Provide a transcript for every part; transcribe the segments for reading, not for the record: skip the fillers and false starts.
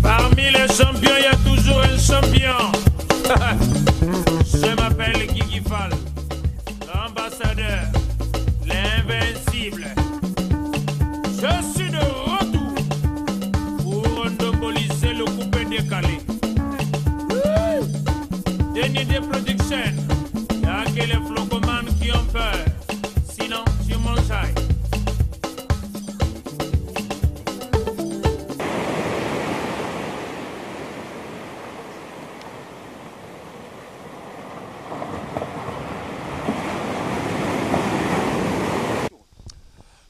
Parmi les champions, il y a toujours un champion. Je m'appelle Guigui Fall, l'ambassadeur, l'invincible. Je suis de retour pour endoboliser le coupé décalé. Denis de Production, il n'y a que les flocomanes qui ont peur. Sinon, tu m'enjailles.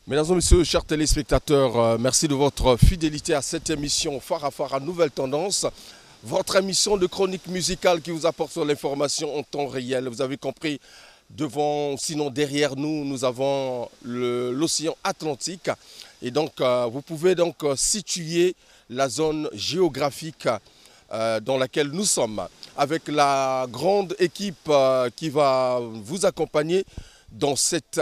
Mesdames et messieurs, chers téléspectateurs, merci de votre fidélité à cette émission Phare à Phare à Nouvelle Tendance. Votre émission de chronique musicale qui vous apporte l'information en temps réel. Vous avez compris, devant, sinon derrière nous, nous avons l'océan Atlantique. Et donc, vous pouvez donc situer la zone géographique dans laquelle nous sommes. Avec la grande équipe qui va vous accompagner dans cette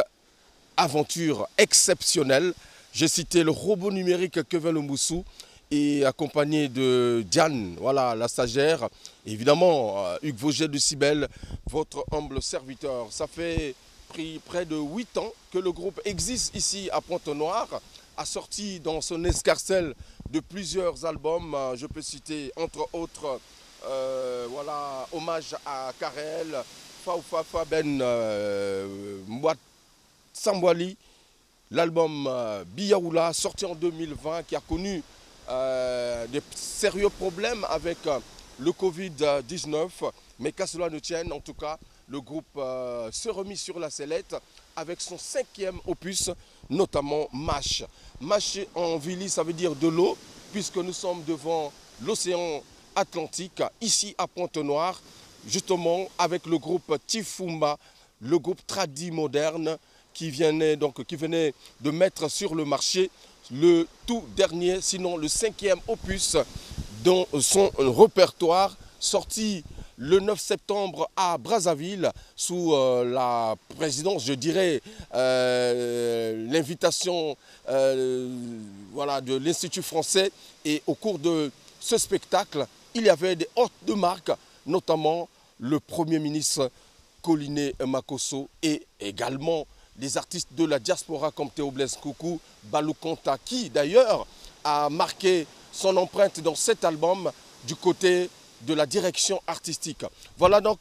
aventure exceptionnelle. J'ai cité le robot numérique Kevin Lumboussou et accompagné de Diane, voilà, la stagiaire. Évidemment, Hugues Vauget de Cybèle, votre humble serviteur. Ça fait près de 8 ans que le groupe existe ici à Pointe-Noire, a sorti dans son escarcelle de plusieurs albums. Je peux citer entre autres, voilà, hommage à Karel, Faufa Faben, Mouat Sambwali, l'album Biyaoula, sorti en 2020, qui a connu des sérieux problèmes avec le Covid-19. Mais qu'à cela ne tienne, en tout cas, le groupe se remet sur la sellette avec son 5e opus, notamment Mash. Mash en Vili, ça veut dire de l'eau, puisque nous sommes devant l'océan Atlantique, ici à Pointe-Noire, justement avec le groupe Tifumba, le groupe tradi moderne, qui venait de mettre sur le marché le tout dernier, sinon le 5e opus dans son répertoire, sorti le 9 septembre à Brazzaville, sous la présidence, je dirais, l'invitation voilà, de l'Institut français. Et au cours de ce spectacle, il y avait des hôtes de marque, notamment le Premier ministre Collinet Makosso et également des artistes de la diaspora comme Théo Blaise Coucou, Balou Konta, qui d'ailleurs a marqué son empreinte dans cet album du côté de la direction artistique. Voilà donc,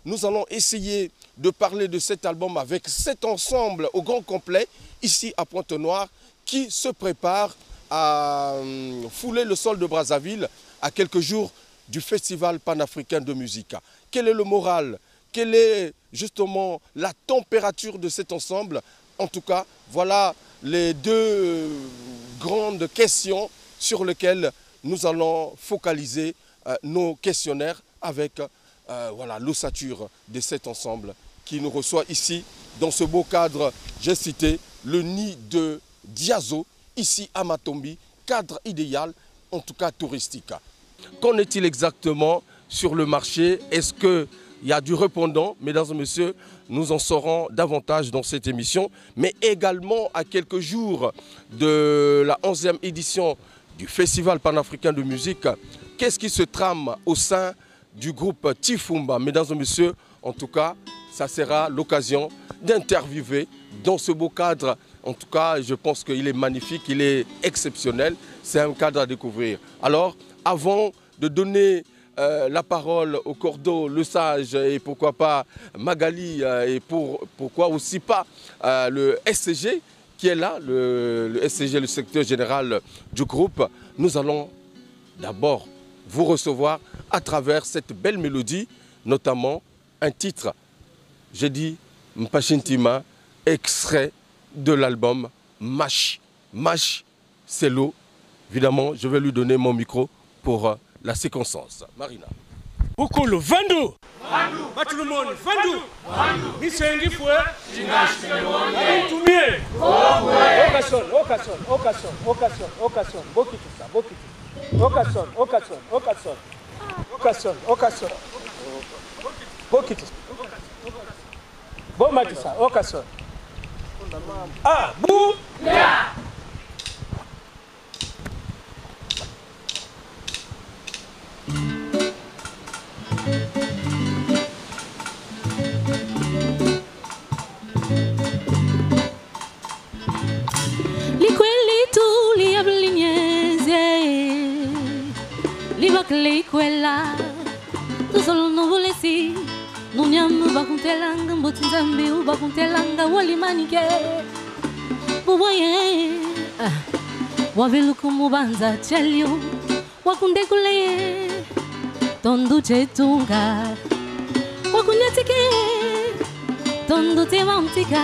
nous allons essayer de parler de cet album avec cet ensemble au grand complet, ici à Pointe-Noire, qui se prépare à fouler le sol de Brazzaville à quelques jours du Festival panafricain de musique. Quel est le moral ? Quelle est justement la température de cet ensemble? En tout cas, voilà les deux grandes questions sur lesquelles nous allons focaliser nos questionnaires avec voilà, l'ossature de cet ensemble qui nous reçoit ici dans ce beau cadre, j'ai cité, le nid de Diazo, ici à Matombi, cadre idéal, en tout cas touristique. Qu'en est-il exactement sur le marché? Est-ce que il y a du répondant, mesdames et messieurs, nous en saurons davantage dans cette émission, mais également à quelques jours de la 11e édition du Festival panafricain de musique. Qu'est-ce qui se trame au sein du groupe Tifumba? Mesdames et messieurs, en tout cas, ça sera l'occasion d'interviewer dans ce beau cadre. En tout cas, je pense qu'il est magnifique, il est exceptionnel. C'est un cadre à découvrir. Alors, avant de donner la parole au Cordo, le Sage et pourquoi pas Magali et pourquoi aussi pas le SCG qui est là, le SCG, le secrétaire général du groupe, nous allons d'abord vous recevoir à travers cette belle mélodie, notamment un titre, j'ai dit Mpachintima, extrait de l'album Mash. Mash, c'est l'eau. Évidemment, je vais lui donner mon micro pour la séquence. Marina. Beaucoup le Vandu. Tout le monde, Vandu. Nisengi foué. Tumie. Occasion. Bokiti. Bon matissa, au casseur. Ah, bou. Quella tu solo non volessi non niam bakuntelanga mbotinzambi ubakuntelanga wali manike buwaye wavelu kumubanza chelio wakunde kule tondu chetunga wakunyatike tondu temantika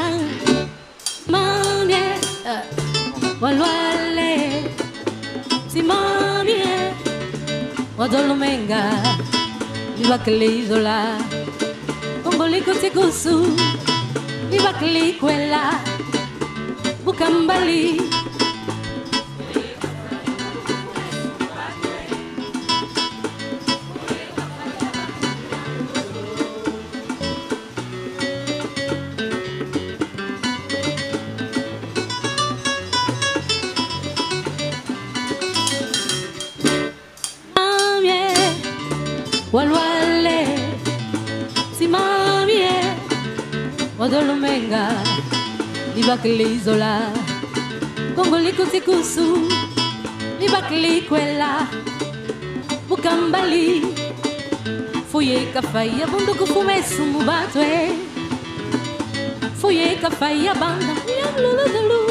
mamie walwale si mamie Wadolumenga, Libakli Zola, Komboliko Tegusu, Libakli Kwela, Bukambali. Walwale, si mamie, Wadolumenga, Libakli Zola, Kongoliko Tekusu, Libakli Kwela, Bukambali, Foye Kafaya, Bunduku Fumesu Mubatwe, Foye Kafaya Banda, Yamlulu.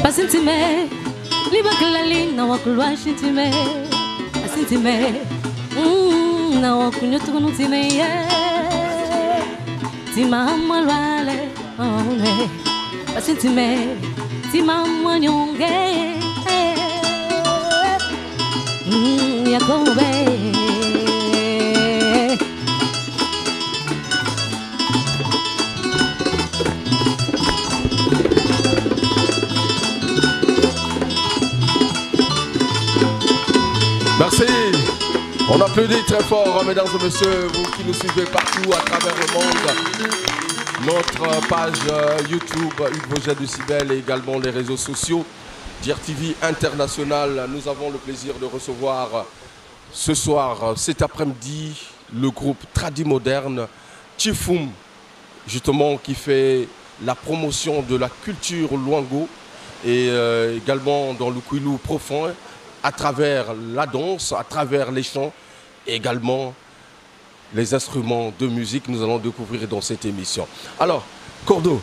Pasintime, Libakalali, na wakulwa shintime, Asintime, na wakunyutunutime, Timama Rale, Pasintime, Timama Nyonge, Yakobe. Merci. On applaudit très fort, mesdames et messieurs, vous qui nous suivez partout à travers le monde. Notre page YouTube, Hugues Vogel de Cybèle et également les réseaux sociaux. DIRTV International, nous avons le plaisir de recevoir ce soir, cet après-midi, le groupe Tradimoderne, Tchifum, justement qui fait la promotion de la culture Luango et également dans le Kwilu profond, à travers la danse, à travers les chants, et également les instruments de musique, nous allons découvrir dans cette émission. Alors, Cordo,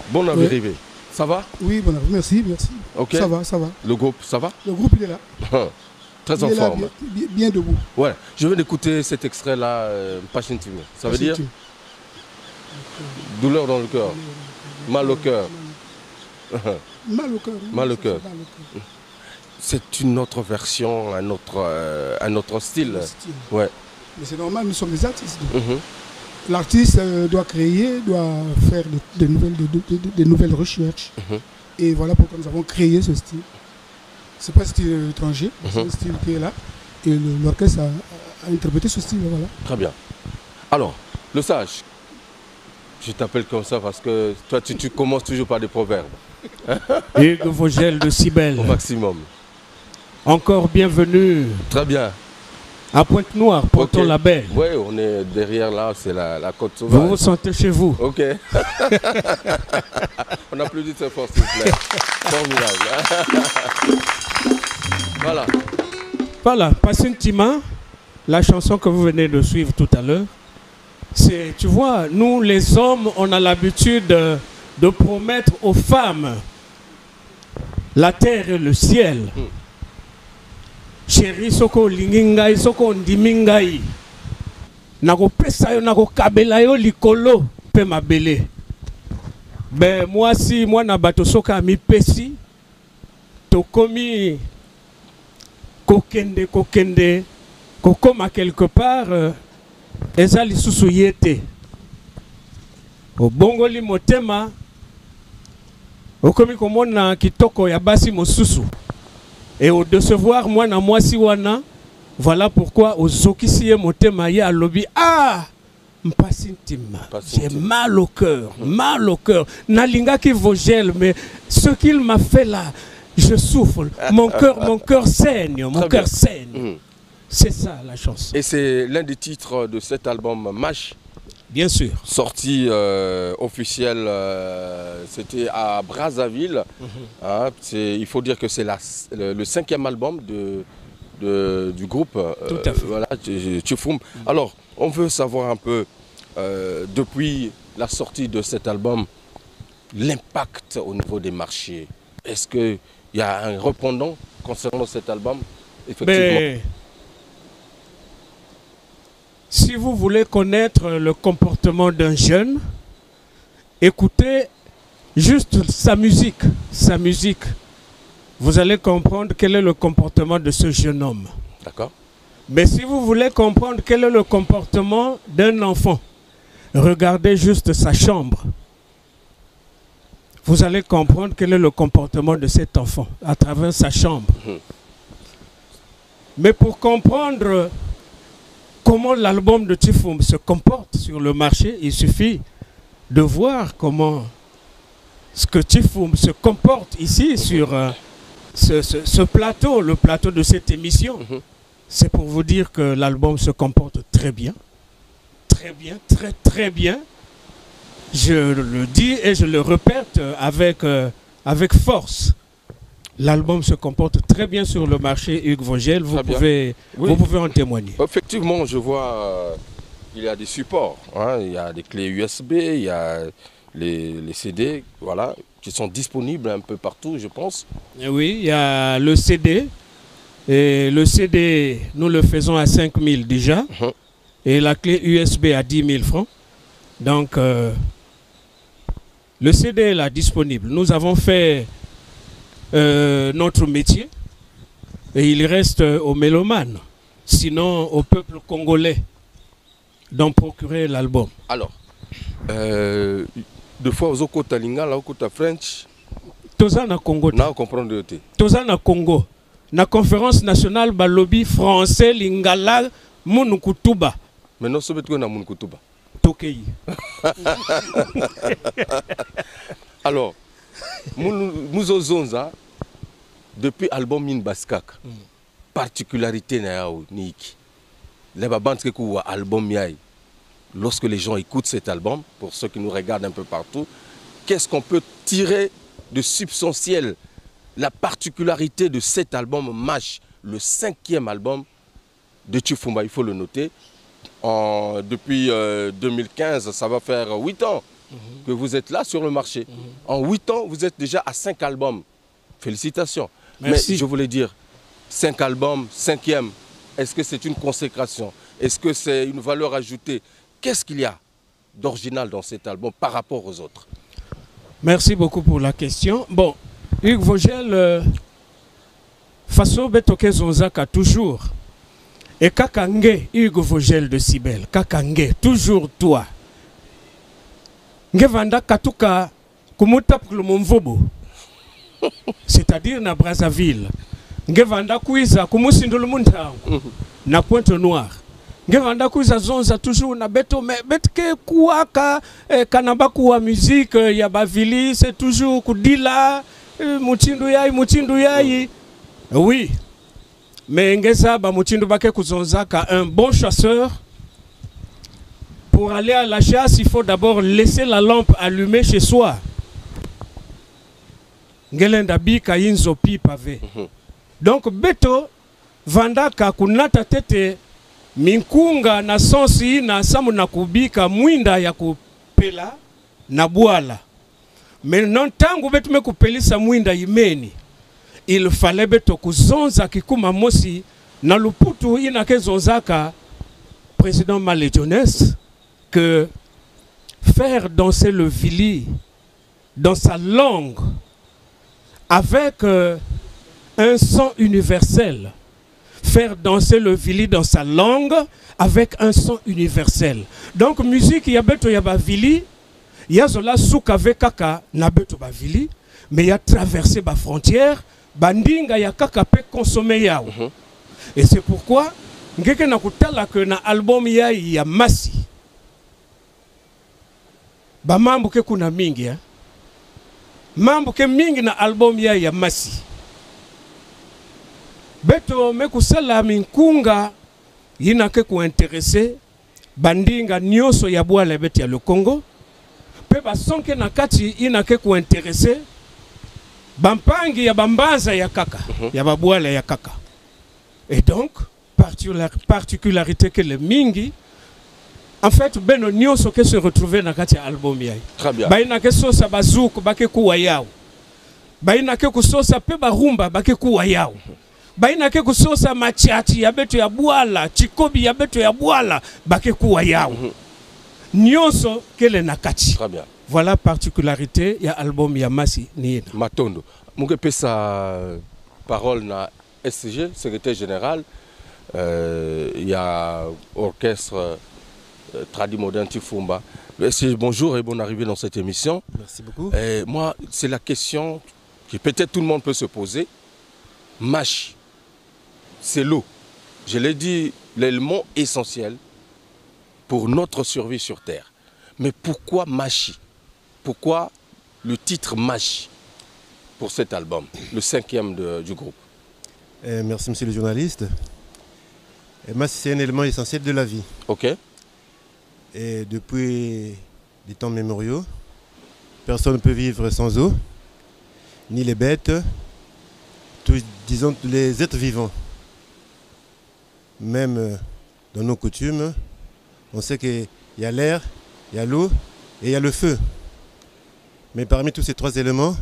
bon arrivée. Ça va? Oui, bon arrivée, merci, merci. Okay. Ça va, ça va. Le groupe, ça va? Le groupe, il est là. Très en forme. Bien debout. Ouais, je viens d'écouter cet extrait-là, Pachintime. Ça veut dire? Douleur dans le cœur, mal au cœur. Mal au cœur. Mal au cœur. C'est une autre version, un autre style. Ouais. Mais c'est normal, nous sommes des artistes. L'artiste doit créer, doit faire de nouvelles recherches. Et voilà pourquoi nous avons créé ce style. Ce n'est pas un style étranger, c'est un style qui est là. Et l'orchestre a interprété ce style. Voilà. Très bien. Alors, le sage, je t'appelle comme ça parce que toi, tu commences toujours par des proverbes. Hugues Vogel de Cybèle. Au maximum. Encore bienvenue. Très bien. À Pointe-Noire, Porton la Belle. Oui, on est derrière là, c'est la côte sauvage. Vous vous sentez chez vous. Ok. On applaudit très fort, s'il vous plaît. Formidable. Voilà. Voilà, Passintima, la chanson que vous venez de suivre tout à l'heure, c'est, tu vois, nous les hommes, on a l'habitude de promettre aux femmes la terre et le ciel. Chérie, soko lingingai, soko ndimingai. Nako pesa yo, nako kabela yo likolo, pe mabele. Ben moi si moi na bato soka mi pesi, to komi kokende, kokoma quelque part, eza lisusu yete. Au bongoli motema. Okomi komona kitoko ya basi mosusu. Et au décevoir moi na moi si wana. Voilà pourquoi au zokisiye motema ya lobby. Ah! Mpasintima. J'ai mal au cœur. Mal au cœur. Nalinga qui vogel, mais ce qu'il m'a fait là, je souffre. Mon cœur saigne. Mon cœur saigne. C'est ça la chanson. Et c'est l'un des titres de cet album MASH. Bien sûr. Sorti officiel, c'était à Brazzaville. Hein, il faut dire que c'est le 5e album du groupe. Tout à fait. Voilà, Tchoufoum. Alors, on veut savoir un peu, depuis la sortie de cet album, l'impact au niveau des marchés. Est-ce qu'il y a un répondant concernant cet album? Effectivement. Mais, si vous voulez connaître le comportement d'un jeune, écoutez juste sa musique. Sa musique. Vous allez comprendre quel est le comportement de ce jeune homme. D'accord. Mais si vous voulez comprendre quel est le comportement d'un enfant, regardez juste sa chambre. Vous allez comprendre quel est le comportement de cet enfant à travers sa chambre. Mais pour comprendre comment l'album de Tchoufoum se comporte sur le marché, il suffit de voir comment ce que Tchoufoum se comporte ici sur ce plateau, le plateau de cette émission. C'est pour vous dire que l'album se comporte très bien. Très bien, très très bien. Je le dis et je le répète avec force. L'album se comporte très bien sur le marché, Hugues Vogel. Vous pouvez en témoigner. Effectivement, je vois il y a des supports. Hein, il y a des clés USB, il y a les CD, voilà, qui sont disponibles un peu partout, je pense. Et oui, il y a le CD. Et le CD, nous le faisons à 5 000 déjà. Et la clé USB à 10 000 francs. Donc, le CD est là disponible. Nous avons fait notre métier. Et il reste aux mélomanes. Sinon, au peuple congolais d'en procurer l'album. Alors, deux fois aux Okota Lingala, Okota French. Toza na Congo. Na comprendre. Toza na Congo. Na conférence nationale balobi français lingala munukutuba. Mais non, c'est pas na munukutuba. Tokei. Alors, nous osons depuis album Min Baskak. Particularité na yao niki. Les babans qui ont album yai. Lorsque les gens écoutent cet album, pour ceux qui nous regardent un peu partout, qu'est-ce qu'on peut tirer de substantiel? La particularité de cet album MASH, le 5e album de Tchoufoumba, il faut le noter. Depuis 2015, ça va faire 8 ans que vous êtes là sur le marché. En 8 ans, vous êtes déjà à 5 albums. Félicitations. Merci. Mais je voulais dire, 5 albums, 5e, est-ce que c'est une consécration? Est-ce que c'est une valeur ajoutée? Qu'est-ce qu'il y a d'original dans cet album par rapport aux autres? Merci beaucoup pour la question. Bon, Hugues Vogel, façon betoke zonzaka toujours. Et kakange, Hugues Vogel de Sibel, kakange, toujours toi. Ngevanda katuka kumutap kulumumvubu. C'est-à-dire na Brazzaville. Ngevanda kuiza kumusindulumunta na Pointe-Noire. Ngevanda kuiza zonza toujours na beto mais betke kuaka kanamba kuwa musique ya bavili c'est toujours kudila mutindu yai. Oui. Mais ngeza ba mutindu bake kuzonzaka un bon chasseur. Pour aller à la chasse, il faut d'abord laisser la lampe allumée chez soi. Ngelenda bi kayinzo pi pavé. Donc beto vandaka kunata tete minkunga na sonsi na samu na kubika mwinda ya kupela na buala. Mais non tangu betu me kupelisa mwinda imeni. Il fallait beto kuzonza kikuma mosi na luputu ina kezonzaka président Malédionès que faire danser le vili dans sa langue avec un son universel. Faire danser le vili dans sa langue avec un son universel. Donc musique yabeto yaba vili yazola soukave kaka na beto bavili mais ya traversé ba frontière bandinga ya kaka pe consommer yao. Et c'est pourquoi ngeke na kutala que na album ya Masi ba mambo ke kuna mingi ya mambo ke mingi na album ya Masi beto mekusala minkunga yina ke ku intéressé bandinga nyoso ya bwala beti ya le Congo pe ba sonke na kati yina ke ku intéressé bampangi ya bambaza ya kaka ya babwala ya kaka. Et donc particularité que le mingi en fait beno nyoso ke se retrouver na kati ya album ya. Très bien. Baina ke sosa bazuko bake kuwa yao. Baina ke kusosa pe barumba bake kuwa yao. Baina ke kusosa machiati ya beto ya bwala, chikobi ya beto ya bwala bake kuwa yao. Nyoso kele na kati. Très bien. Voilà particularité ya album ya Masi Niena. Matondo. Munge pesa parole na SCG, secrétaire général. Il y a orchestre Tradi Modern Tifumba. Bonjour et bonne arrivée dans cette émission. Merci beaucoup. Moi, c'est la question que peut-être tout le monde peut se poser. Machi, c'est l'eau. Je l'ai dit, l'élément essentiel pour notre survie sur Terre. Mais pourquoi Machi? Pourquoi le titre Machi pour cet album, le 5e du groupe? Merci monsieur le journaliste. Machi, c'est un élément essentiel de la vie. Ok. Et depuis des temps mémoriaux, personne ne peut vivre sans eau, ni les bêtes, disons les êtres vivants. Même dans nos coutumes, on sait qu'il y a l'air, il y a l'eau et il y a le feu. Mais parmi tous ces trois éléments,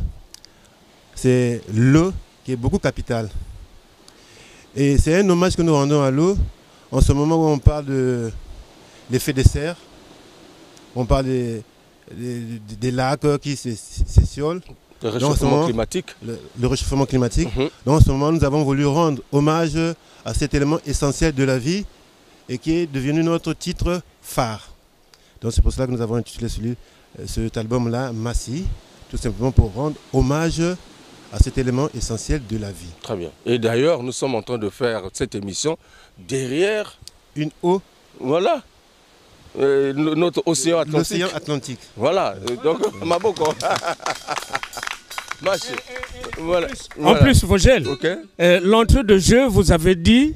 c'est l'eau qui est beaucoup capitale. Et c'est un hommage que nous rendons à l'eau en ce moment où on parle de l'effet de serre, on parle des lacs qui s'étiolent. Le réchauffement climatique. Le réchauffement climatique. Donc en ce moment, nous avons voulu rendre hommage à cet élément essentiel de la vie et qui est devenu notre titre phare. Donc c'est pour cela que nous avons intitulé cet album-là, Masi, tout simplement pour rendre hommage à cet élément essentiel de la vie. Très bien. Et d'ailleurs, nous sommes en train de faire cette émission derrière une eau. Voilà. Notre océan Atlantique. L'océan Atlantique. Voilà. Donc, Maboko. Voilà. En plus, Vogel, l'entrée de jeu, vous avez dit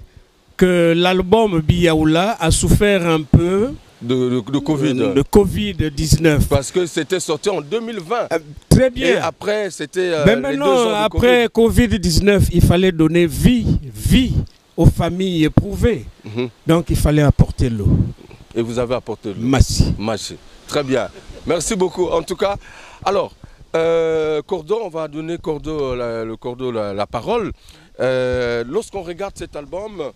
que l'album Biyaoula a souffert un peu de Covid. De Covid-19. Parce que c'était sorti en 2020. Très bien. Et après, c'était mais maintenant, après Covid-19, il fallait donner vie aux familles éprouvées. Donc, il fallait apporter l'eau. Et vous avez apporté l'eau. Massi. Très bien. Merci beaucoup. En tout cas, alors, Cordo, on va donner la parole. Lorsqu'on regarde cet album,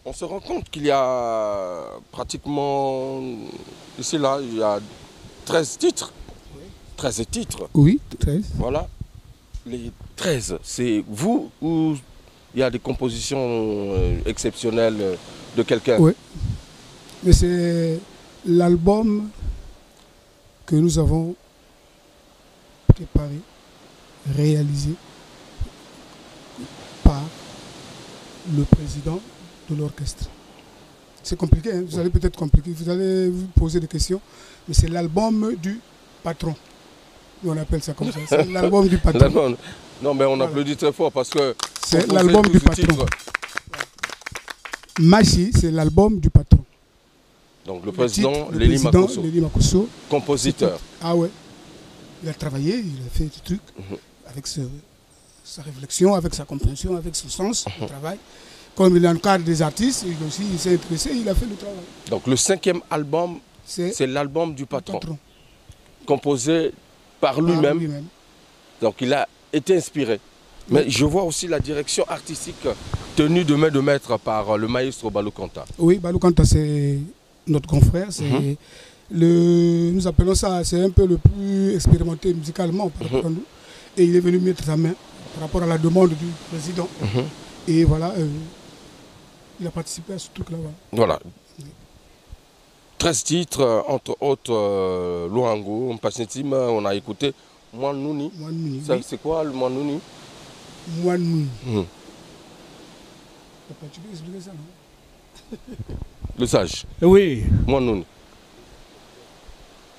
on se rend compte qu'il y a pratiquement, ici là, il y a 13 titres. 13 titres. Oui, 13. Voilà. Les 13, c'est vous ou il y a des compositions exceptionnelles de quelqu'un? Oui. Mais c'est l'album que nous avons préparé, réalisé par le président de l'orchestre. C'est compliqué, hein? Vous allez peut-être compliquer, vous allez vous poser des questions, mais c'est l'album du patron. On appelle ça comme ça, c'est l'album du patron. Non, mais on applaudit très fort parce que c'est l'album du patron. Machi, c'est l'album du patron. Donc le président Léli Makosso, compositeur. Ah ouais, il a travaillé, il a fait des trucs avec sa réflexion, avec sa compréhension, avec son sens du travail. Comme il est en cadre des artistes, il s'est intéressé, il a fait le travail. Donc le 5e album, c'est l'album du patron. Composé par lui-même. Donc il a été inspiré. Mais je vois aussi la direction artistique tenue de main de maître par le maestro Balou Kanta. Oui, Balou Kanta, c'est notre confrère. Nous appelons ça, c'est un peu le plus expérimenté musicalement par rapport à nous. Et il est venu mettre sa main par rapport à la demande du président. Et voilà, il a participé à ce truc-là. Voilà. 13 titres, entre autres Luango, Mpasentima, on a écouté Mouanouni. C'est quoi le Mouanouni? Mouanouni. Tu peux expliquer ça, non? Le sage. Oui. Mouanouni.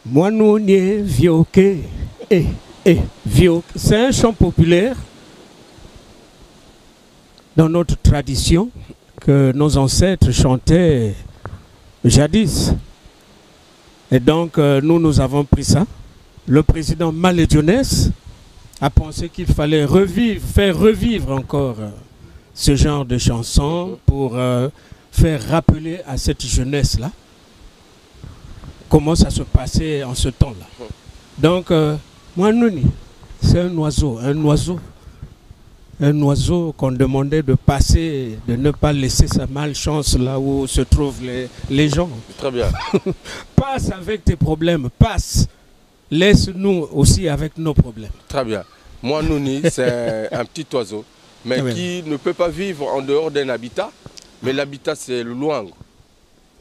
Mouanouni, Vioke. Vioke. C'est un chant populaire dans notre tradition que nos ancêtres chantaient jadis. Et donc, nous avons pris ça. Le président Malédionès a pensé qu'il fallait faire revivre encore ce genre de chansons pour faire rappeler à cette jeunesse-là comment ça se passait en ce temps-là. Donc, Mouanouni, c'est un oiseau qu'on demandait de passer, de ne pas laisser sa malchance là où se trouvent les gens. Très bien. Passe avec tes problèmes, passe. Laisse-nous aussi avec nos problèmes. Très bien. Mouanouni, c'est un petit oiseau, mais qui ne peut pas vivre en dehors d'un habitat. Mais l'habitat, c'est le Luango.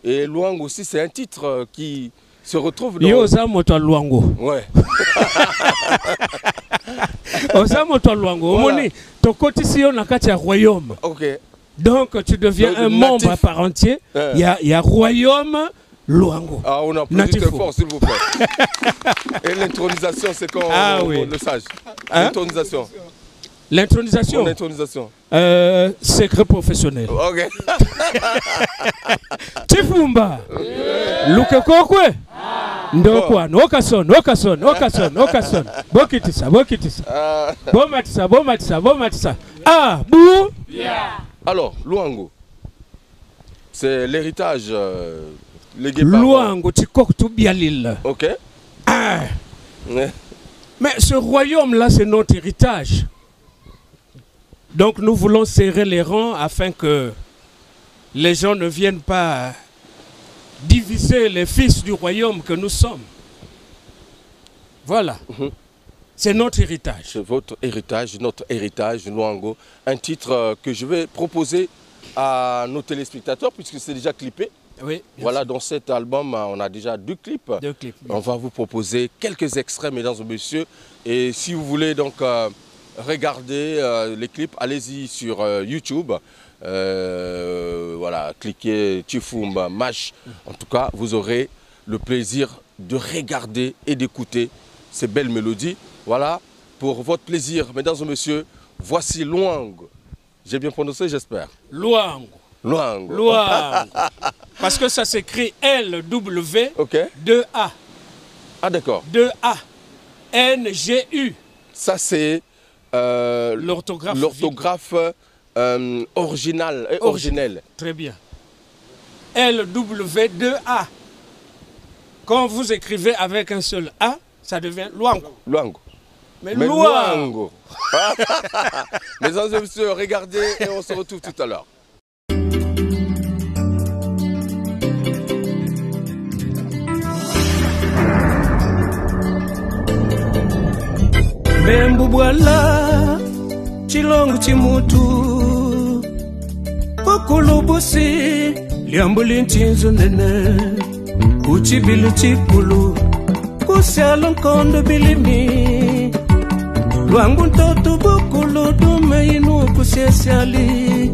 Et Luango aussi, c'est un titre qui se retrouve dans... Yo, ça, moi, toi, Luango. Ouais. Ça, moi, toi, Luango. Voilà. Ton côté, si on a un royaume. Ok. Donc, tu deviens un membre à part entier. Il y a royaume Luango. Ah, on a plus de fort, s'il vous plaît. Et l'intronisation, c'est quand le sage. L'intronisation. L'intronisation. L'intronisation. Secret professionnel. Ok. Tifumba. Luke kokwe. Ndokwa. Okason. Bomatisa. Ah, bou. Alors, Luango. C'est l'héritage. Luango, Tikoktu Bialil. Ok. Ah. Mais ce royaume-là, c'est notre héritage. Donc nous voulons serrer les rangs afin que les gens ne viennent pas diviser les fils du royaume que nous sommes. Voilà. C'est notre héritage. C'est votre héritage, notre héritage, Luango. Un titre que je vais proposer à nos téléspectateurs puisque c'est déjà clippé. Oui, voilà, dans cet album, on a déjà 2 clips. 2 clips. On va vous proposer quelques extraits, mesdames et messieurs. Et si vous voulez donc regarder les clips, allez-y sur YouTube. Voilà, cliquez Tifumba, Mash. En tout cas, vous aurez le plaisir de regarder et d'écouter ces belles mélodies. Voilà, pour votre plaisir, mesdames et messieurs, voici Luango. J'ai bien prononcé, j'espère. Luango. Parce que ça s'écrit L-W 2A. Ah d'accord. 2A. N-G-U. Ça c'est l'orthographe originelle. Très bien. L-W 2A. Quand vous écrivez avec un seul A, ça devient Luango. Mais Luango. Mesdames et messieurs, regardez et on se retrouve tout à l'heure. Bembubwala chilongo chimutu kokulubusi liambuli nchinzu nene kuchibili chipulu kusyalo nkondo bilimi Luango ntoto bukulu dume inu kusyesiali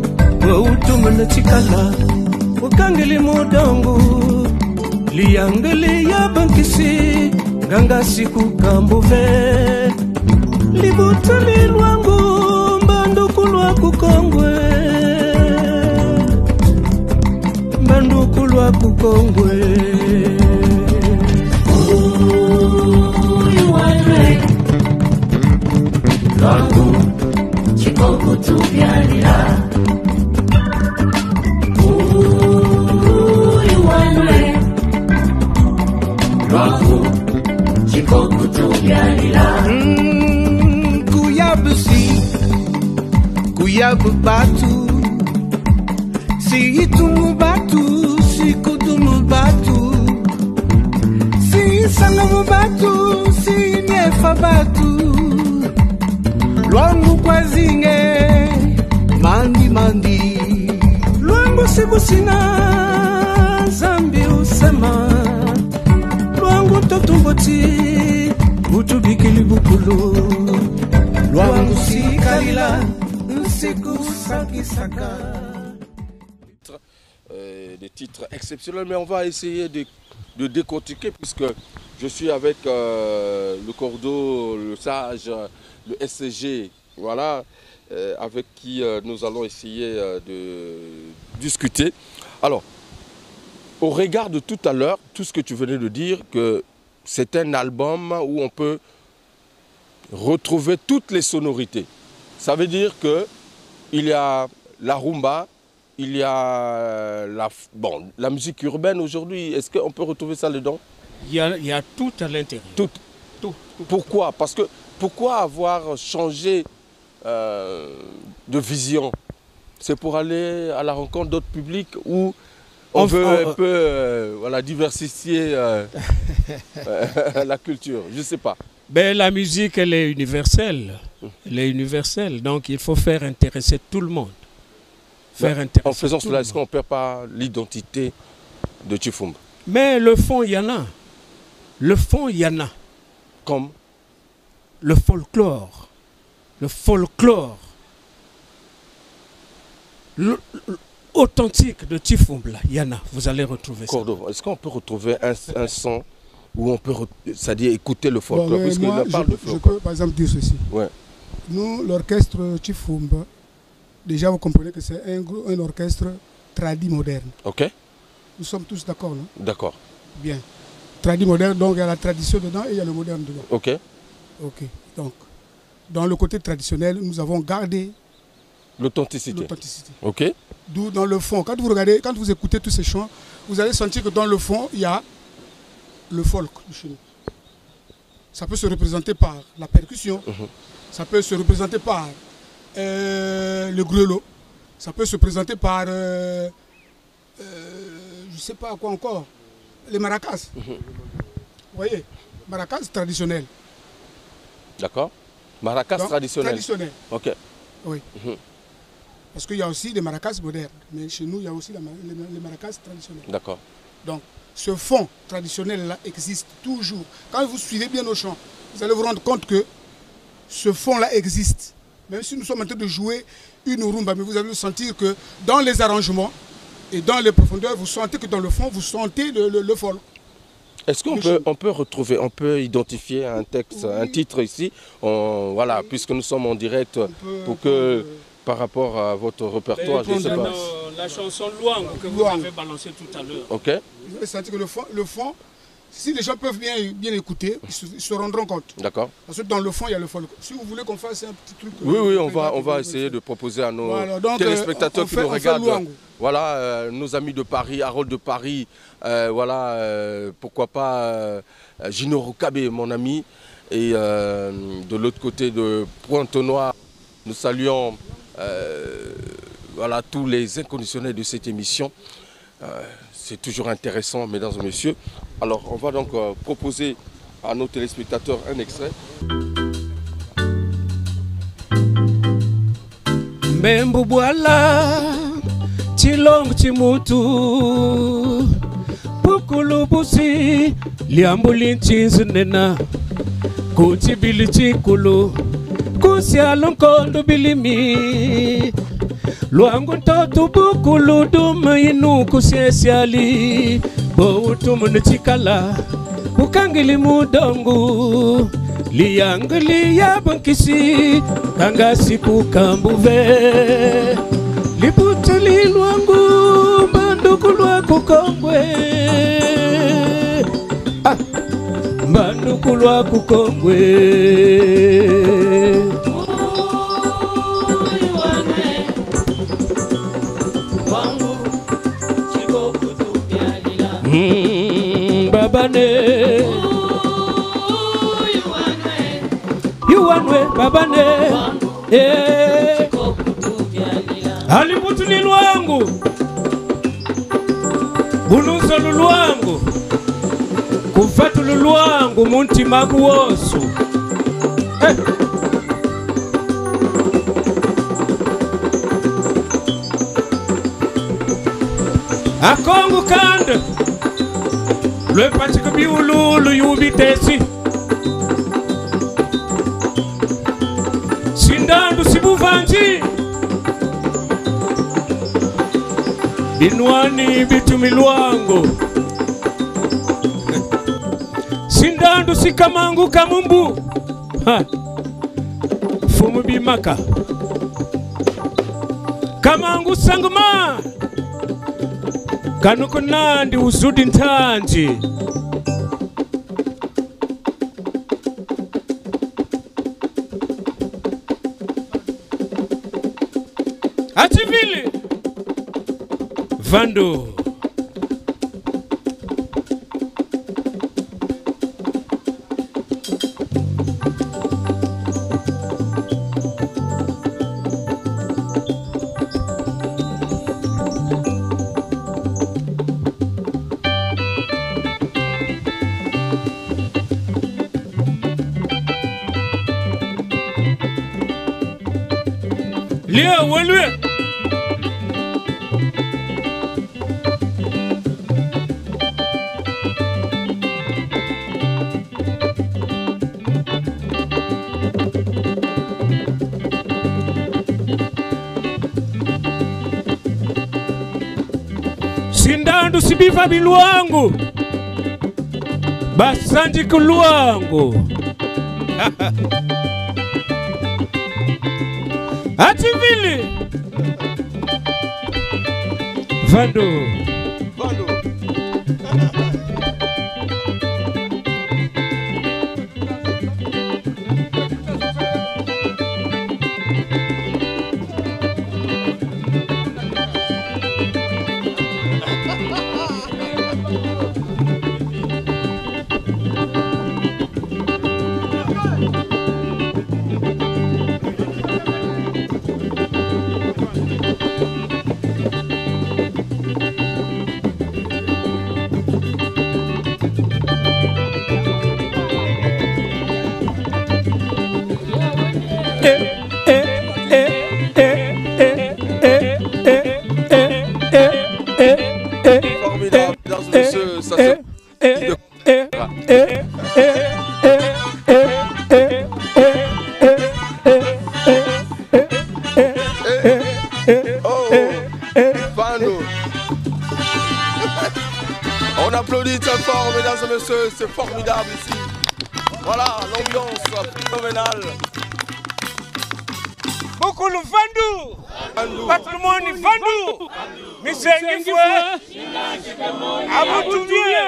wautume na chikala ukangili mudongo liangili ya bankisi ganga siku kambuve Libutali Luango mbanduku lwaku kongwe mbanduku lwaku kongwe Uiwane Luango chikoku tubyalira Uiwane Luango chikoku tubyalira Kuyabu batu, si itumu batu, si kudumu batu, si sangamu batu, si nyefa batu. Luango kwa zinge, mandi. Luango sibusina, zambi usema. totumboti utubikili bukulu lwangu sikalila nsiku sakisaka. Des titres exceptionnels, mais on va essayer de décortiquer puisque je suis avec le Cordo, le Sage, le SCG, voilà, avec qui nous allons essayer de discuter. Alors, au regard de tout à l'heure, tout ce que tu venais de dire, que c'est un album où on peut retrouver toutes les sonorités. Ça veut dire qu'il y a la rumba, il y a la musique urbaine aujourd'hui. Est-ce qu'on peut retrouver ça dedans? Il y a tout à l'intérieur. Tout. Pourquoi? Parce que pourquoi avoir changé de vision? C'est pour aller à la rencontre d'autres publics ou on veut un peu voilà, diversifier la culture? Je ne sais pas. Ben, la musique, elle est universelle. Elle est universelle. Donc, il faut faire intéresser tout le monde. En faisant cela, est-ce qu'on ne perd pas l'identité de Chifumba? Mais le fond, il y en a. Le fond, il y en a. Comme le folklore. Le folklore. Authentique de Chifumba, il y en a. Vous allez retrouver Cordo, ça. Est-ce qu'on peut retrouver un son où on peut, c'est-à-dire écouter le folklore? Bon, moi, je peux par exemple dire ceci. Ouais. Nous, l'orchestre Chifumba, déjà vous comprenez que c'est un orchestre tradi moderne. Ok. Nous sommes tous d'accord, non? D'accord. Bien. Tradi moderne, donc il y a la tradition dedans et il y a le moderne dedans. Ok. Ok. Donc, dans le côté traditionnel, nous avons gardé l'authenticité. Ok. D'où dans le fond, quand vous regardez, quand vous écoutez tous ces chants, vous allez sentir que dans le fond, il y a le folk chez nous. Ça peut se représenter par la percussion, ça peut se représenter par le grelot, ça peut se présenter par, je ne sais pas quoi encore, les maracas. Vous voyez, maracas traditionnel. D'accord. Maracas traditionnel. Traditionnel. Ok. Oui. Parce qu'il y a aussi des maracas modernes, mais chez nous, il y a aussi les maracas traditionnels. D'accord. Donc, ce fond traditionnel-là existe toujours. Quand vous suivez bien nos chants, vous allez vous rendre compte que ce fond-là existe. Même si nous sommes en train de jouer une rumba, mais vous allez sentir que dans les arrangements et dans les profondeurs, vous sentez que dans le fond, vous sentez le folk. Est-ce qu'on peut retrouver, on peut identifier un texte, oui, un titre ici, voilà, oui, puisque nous sommes en direct, pour que, par rapport à votre répertoire, je ne sais pas. La chanson Luang que vous avez balancée tout à l'heure. Ok. Vous allez sentir que le fond, si les gens peuvent bien écouter, ils se rendront compte. D'accord. Parce que dans le fond, il y a le folk. Si vous voulez qu'on fasse un petit truc... Oui, on va essayer de proposer à nos téléspectateurs qui nous regardent. Voilà, nos amis de Paris, Harold de Paris, voilà, pourquoi pas Gino Rukabe, mon ami. Et de l'autre côté de Pointe-Noire, nous saluons voilà, tous les inconditionnels de cette émission. C'est toujours intéressant, mesdames et messieurs. Alors, on va donc proposer à nos téléspectateurs un extrait. Mbembubwala chilong chimutu pukulubusi liambuli chinzinena kuchibili chikulu kusialonkondo bilimi Luangu totu bukulu duma inu kusiesiali Boutumu nchikala Bukangili mudongu Liangili ya bankisi Kangasi kukambuve Liputali luangu Banduku luaku kongwe Banduku luaku kongwe Babane Yuanwe babane Aliputuli luangu Bunuzo luluangu Kufatu luluangu Munti maguosu Akongu kande Le patiko biulu lu yubitesi. Sindandu sibuvanji. Binwani bitumilwango. Sindandu sikamangu kamumbu. Ha. Fumu bimaka. Kamangu sanguma. Kanukunandi uzudi ntanji. Ativili. Vando. Lia walwe. Sindandu sibiva biluangu. Basanji kuluangu. Ativili. Vando. Vando. Formidable, mesdames et messieurs, ça se... On applaudit très fort, mesdames et messieurs, c'est formidable ici. Voilà, l'ambiance phénoménale. Beaucoup le Vandu. Patrimoine Vandu. Misengi fwe. Aboutuye.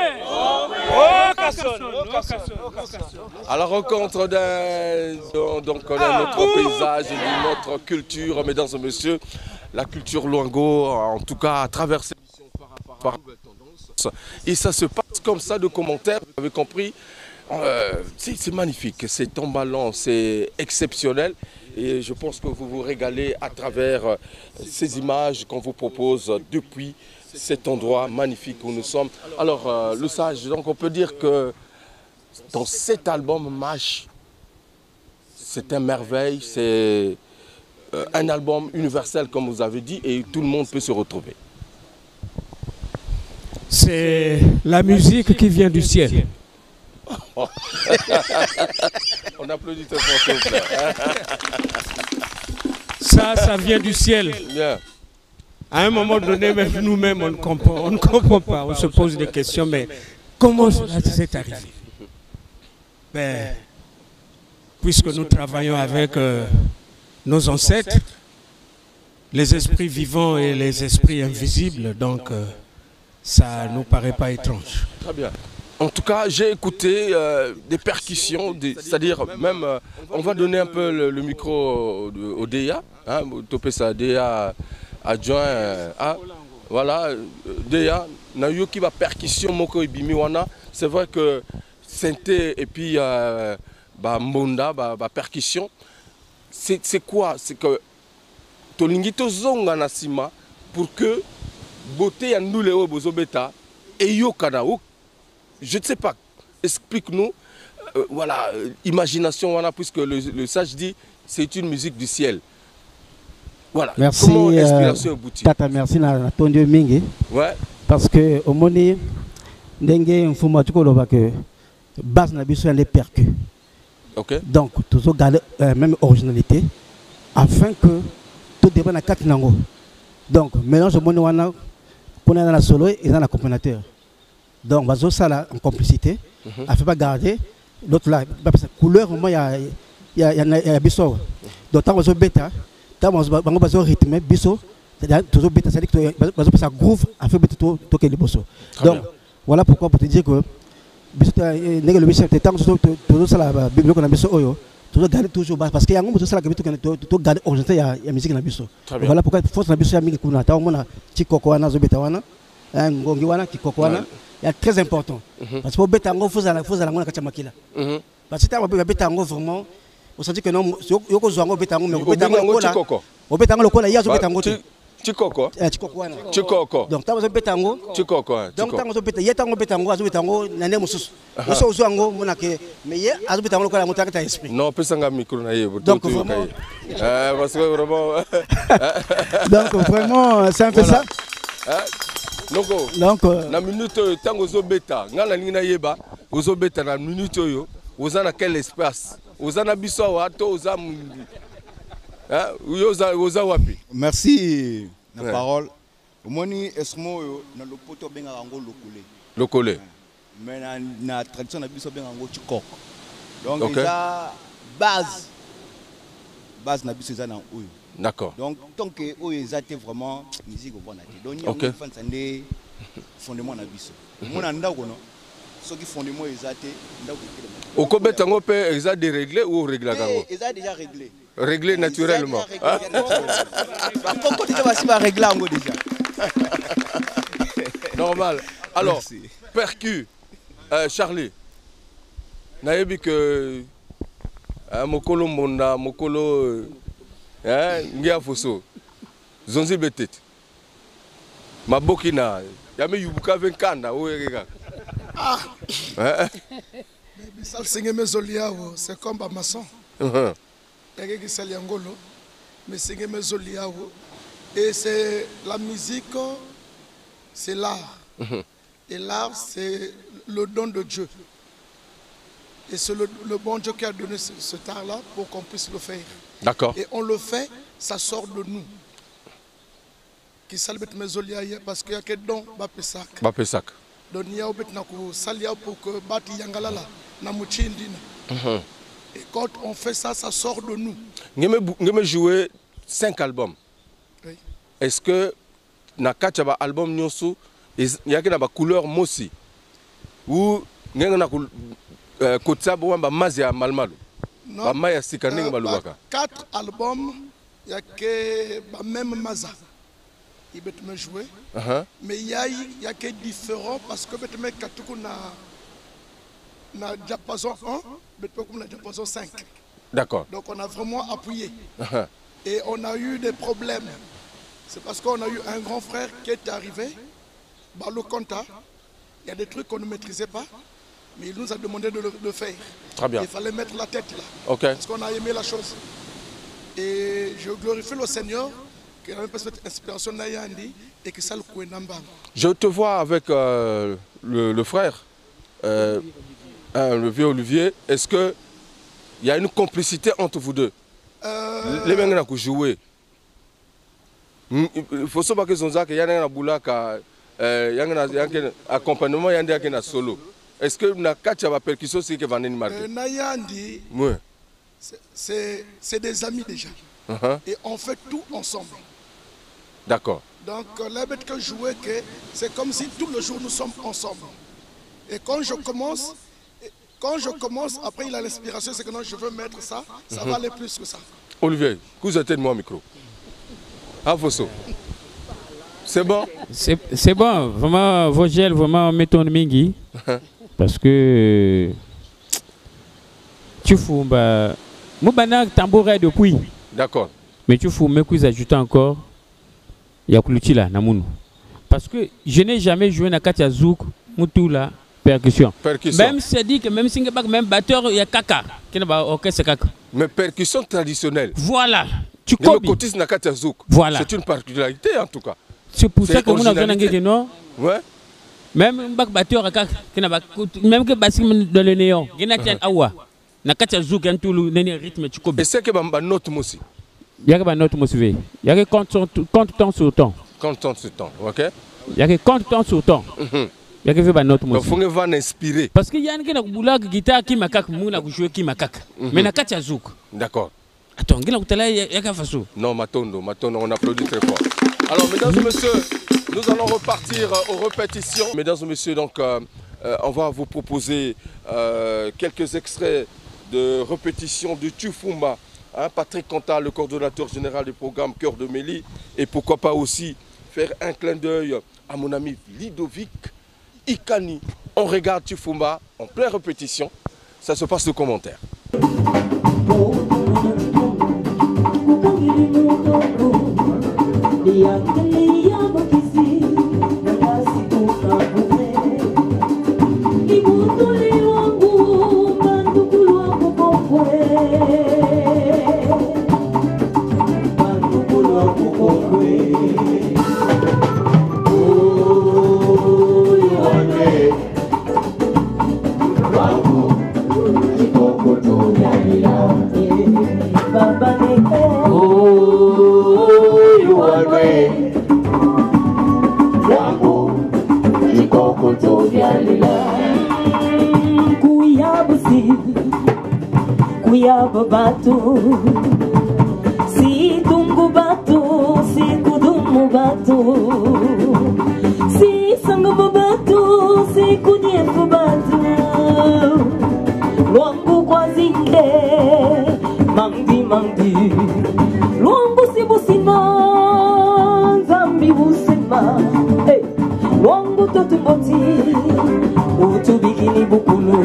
À la rencontre d'un autre paysage et d'une autre culture, mesdames et messieurs, la culture Luango, en tout cas à travers cette émission par nouvelle tendance. Et ça se passe comme ça de commentaires, vous avez compris. C'est magnifique, c'est emballant, c'est exceptionnel. Et je pense que vous vous régalez à travers ces images qu'on vous propose depuis cet endroit magnifique où nous sommes. Alors, le sage, donc on peut dire que dans cet album MASH, c'est une merveille, c'est un album universel comme vous avez dit et tout le monde peut se retrouver. C'est la musique qui vient du ciel. On applaudit très fort, s'il vous plaît. Ça vient du ciel. Bien. À un moment donné, même nous-mêmes, on ne comprend pas. On se pose des questions, mais comment cela s'est arrivé? Ben, puisque nous travaillons avec nos ancêtres, les esprits vivants et les esprits invisibles, donc ça ne nous paraît pas étrange. Très bien. En tout cas, j'ai écouté des percussions, c'est-à-dire même, on va donner un peu le micro au DEA, hein, Topesa DEA adjoint, voilà, DEA, Nayoki va percussion, Moko Ibimiwana, c'est vrai que synthé et puis Mbonda, percussion, c'est quoi? C'est que Tolingito Zonga Nasima pour que beauté Yandouleo Bozobeta et Yokana. Je ne sais pas, explique-nous, voilà, imagination, voilà, puisque le sage dit c'est une musique du ciel. Voilà, merci, comment l'inspiration aboutit? Tata, merci à ton Dieu Mingi. Ouais. Parce que au Moni, Dengue informatique loba que base na biso les percus. OK. Donc toujours garder même originalité afin que tout dépend na quatre nango. Donc mélange mono wana pour na solo et dans l'accompagnateur. Donc bazo ça là en complicité afin pas garder l'autre là parce que couleur moi il y a biso. Donc tant bazo bêta, tant bazo rythme biso, c'est-à-dire toujours bêta, c'est-à-dire que bazo ça groove afin que tout toquer le bosso. Donc voilà pourquoi pour te dire que biso nèg le biso tant toujours ça la bibliothèque na biso oyo toujours garder toujours parce que y a un moment ça la bibliothèque to garder originalité ya musique na biso. Voilà pourquoi force na biso ya mingi kuna ta mona chikoko wana zo bêta wana ngongi wana kikoko wana est très important parce que bêta ngo faut ça ngona kacha makila parce que ta bêta ngo vraiment on sent que non yoko zo ngo bêta ngo mais bêta ngo chikoko o bêta ngo lokola ya zo bêta ngo Chikoko. Chikoko wana. Chikoko. Donc tant que betango. Chikoko. Donc tant que betango, yeta ngo betango, azu betango nane mususu. Oso oso ngo mona ke mais ye azu betango ko la motaka ta esprit. Non, peut sanga micro na ye. Donc vraiment parce que vraiment donc vraiment ça fait ça. Donc na minute tango zo beta, ngana ninga yeba, ozo beta na minute oyo, oza na quel espace? Oza na biso wa to oza merci la parole. Moni esmo na lopoto benga ngo lokole. Lokole. Mais na tradition na biso benga ngo chikoko. Donc déjà base na biso za na oyo. D'accord. Donc tant que oyo ezate vraiment musique au bon até. Donc il y a fan sandé fondement na biso. Mona ndako no. Ce qui fondement ezate ndako. Okobeta ngo pe exa déréglé ou régler kango? Eza déjà réglé. Réglé naturellement. Par contre, tu vas régler en déjà. Normal. Alors, percu, Charlie. Naïbi que Mokolo Monda, Mokolo Ngia Fosso, Zonzi Betet, Mabokina, Yami Yubuka Venkanda, Ouerega. Ah! C'est comme un maçon. Mais et c'est la musique, c'est l'art. Et l'art, c'est le don de Dieu. Et c'est le bon Dieu qui a donné cet art-là pour qu'on puisse le faire. D'accord. Et on le fait, ça sort de nous. Qui salbet mezolia parce qu'il y a que don bapesak. Bapesak. Donc il y a salia pour que bati yangalala na muchindina. Et quand on fait ça, ça sort de nous. Vous avez joué 5 albums. Oui. Est-ce que dans 4 albums, il y a une couleur mosi? Ou il y a une couleur mazia malmalu? Non. 4 albums, il n'y a que même maza. Il peut me jouer. Mais il y a que différents parce que peut me na diapason 1, mais comme na diapason 5. D'accord. Donc on a vraiment appuyé. Et on a eu des problèmes. C'est parce qu'on a eu un grand frère qui est arrivé, Balo Konta. Il y a des trucs qu'on ne maîtrisait pas, mais il nous a demandé de le faire. Très bien. Il fallait mettre la tête là. Ok. Parce qu'on a aimé la chose. Et je glorifie le Seigneur qui a même cette inspiration Nayandi et qui ça le Kouenamba. Je te vois avec le frère. Le vieux Olivier, est-ce qu'il y a une complicité entre vous deux? Les gens qui jouent. Il faut savoir que Zonzak, il y a un boulaka, il y a un accompagnement, il y a un solo. Est-ce que na kacha ba percussion c'est que Vaneni marqué? Nayandi, oui. C'est des amis déjà. Et on fait tout ensemble. D'accord. Donc la bête que jouer, c'est comme si tout le jour nous sommes ensemble. Et quand je commence, après il a l'inspiration, c'est que non, je veux mettre ça, ça va aller plus que ça. Olivier, vous êtes de moi au micro. Ah, Fosso. C'est bon? C'est bon, vraiment, Vogel, vraiment, mettons mingi. Parce que tu fous, bah, moi, tambouret depuis. D'accord. Mais tu fous, mais qu'ils ajoutent encore, il y a Koulouti là, Namoun. Parce que je n'ai jamais joué na Katia Zouk, Moutou là. Percussion. Même c'est dit que même si même batteur il y a kaka qui n'a pas orchestre kaka. Mais percussion traditionnelle. Voilà. Tu comprends. Voilà. C'est une particularité en tout cas. C'est pour ça que nous avons un non. Ouais. Même bak batteur même que basi dans le néon, gina tian awa. Na katia zouk en tout le rythme tu kobe. Et c'est que ba note mosi. Il y a ba note mosi. Il y a que compte temps sur temps. Compte temps sur temps, OK? Il y a que compte temps sur temps. Il y a que ba note mosi. Donc faut va inspirer. Parce qu'il y a une boula guitare qui makak mouna jouer qui makak. Mais na katia zouk. D'accord. Attends, gina utala ya ka faso. Non, Matondo, on applaudit très fort. Alors mesdames et messieurs, nous allons repartir aux répétitions. Mesdames et messieurs, donc on va vous proposer quelques extraits de répétition du Tufumba. Hein, Patrick Cantal, le coordonnateur général du programme Cœur de Méli. Et pourquoi pas aussi faire un clin d'œil à mon ami Ludovic Ikani. On regarde Tufumba en pleine répétition. Ça se passe de commentaires. Batu, si tungu batu, si kudumu batu, si sangu batu, si kunyefu batu, luangu kwa zinde, mangdi, luangu si busima, zambi busima, hey, luangu totumboti, utu bikini bukulu.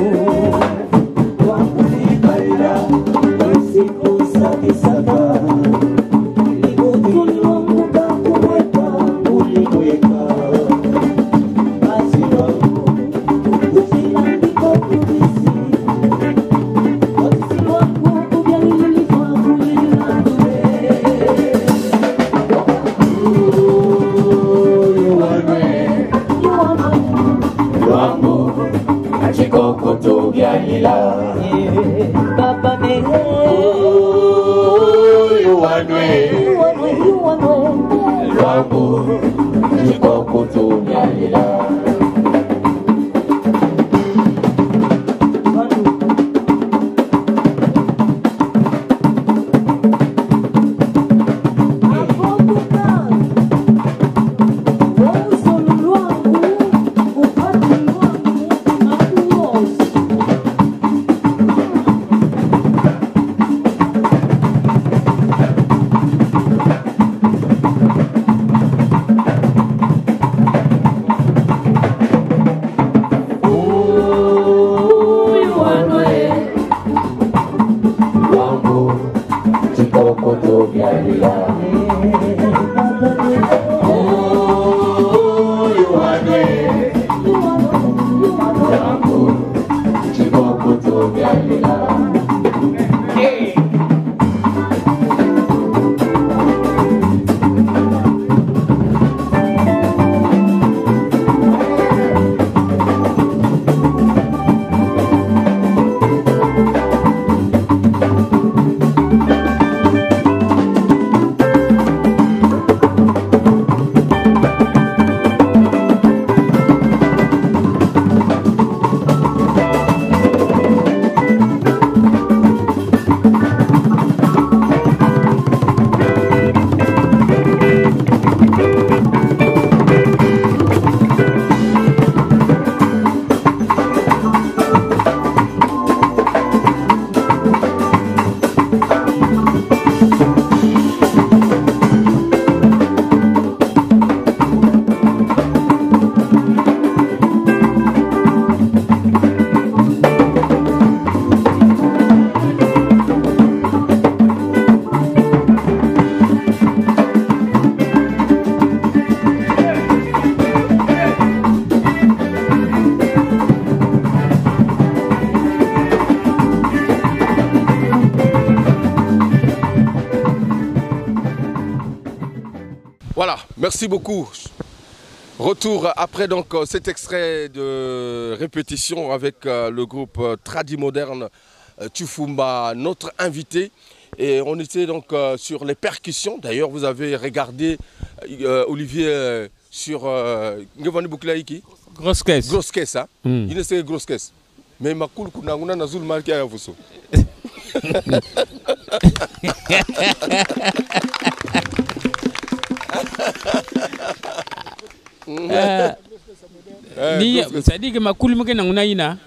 Voilà, merci beaucoup. Retour après donc cet extrait de répétition avec le groupe Tradi Moderne Tufumba, notre invité. Et on était donc sur les percussions. D'ailleurs, vous avez regardé Olivier sur Grosse caisse. Grosse caisse, hein. Il est grosse caisse. Mais ma cool kuna na zul marqué à vous. Ça dit que ma cool me na ina.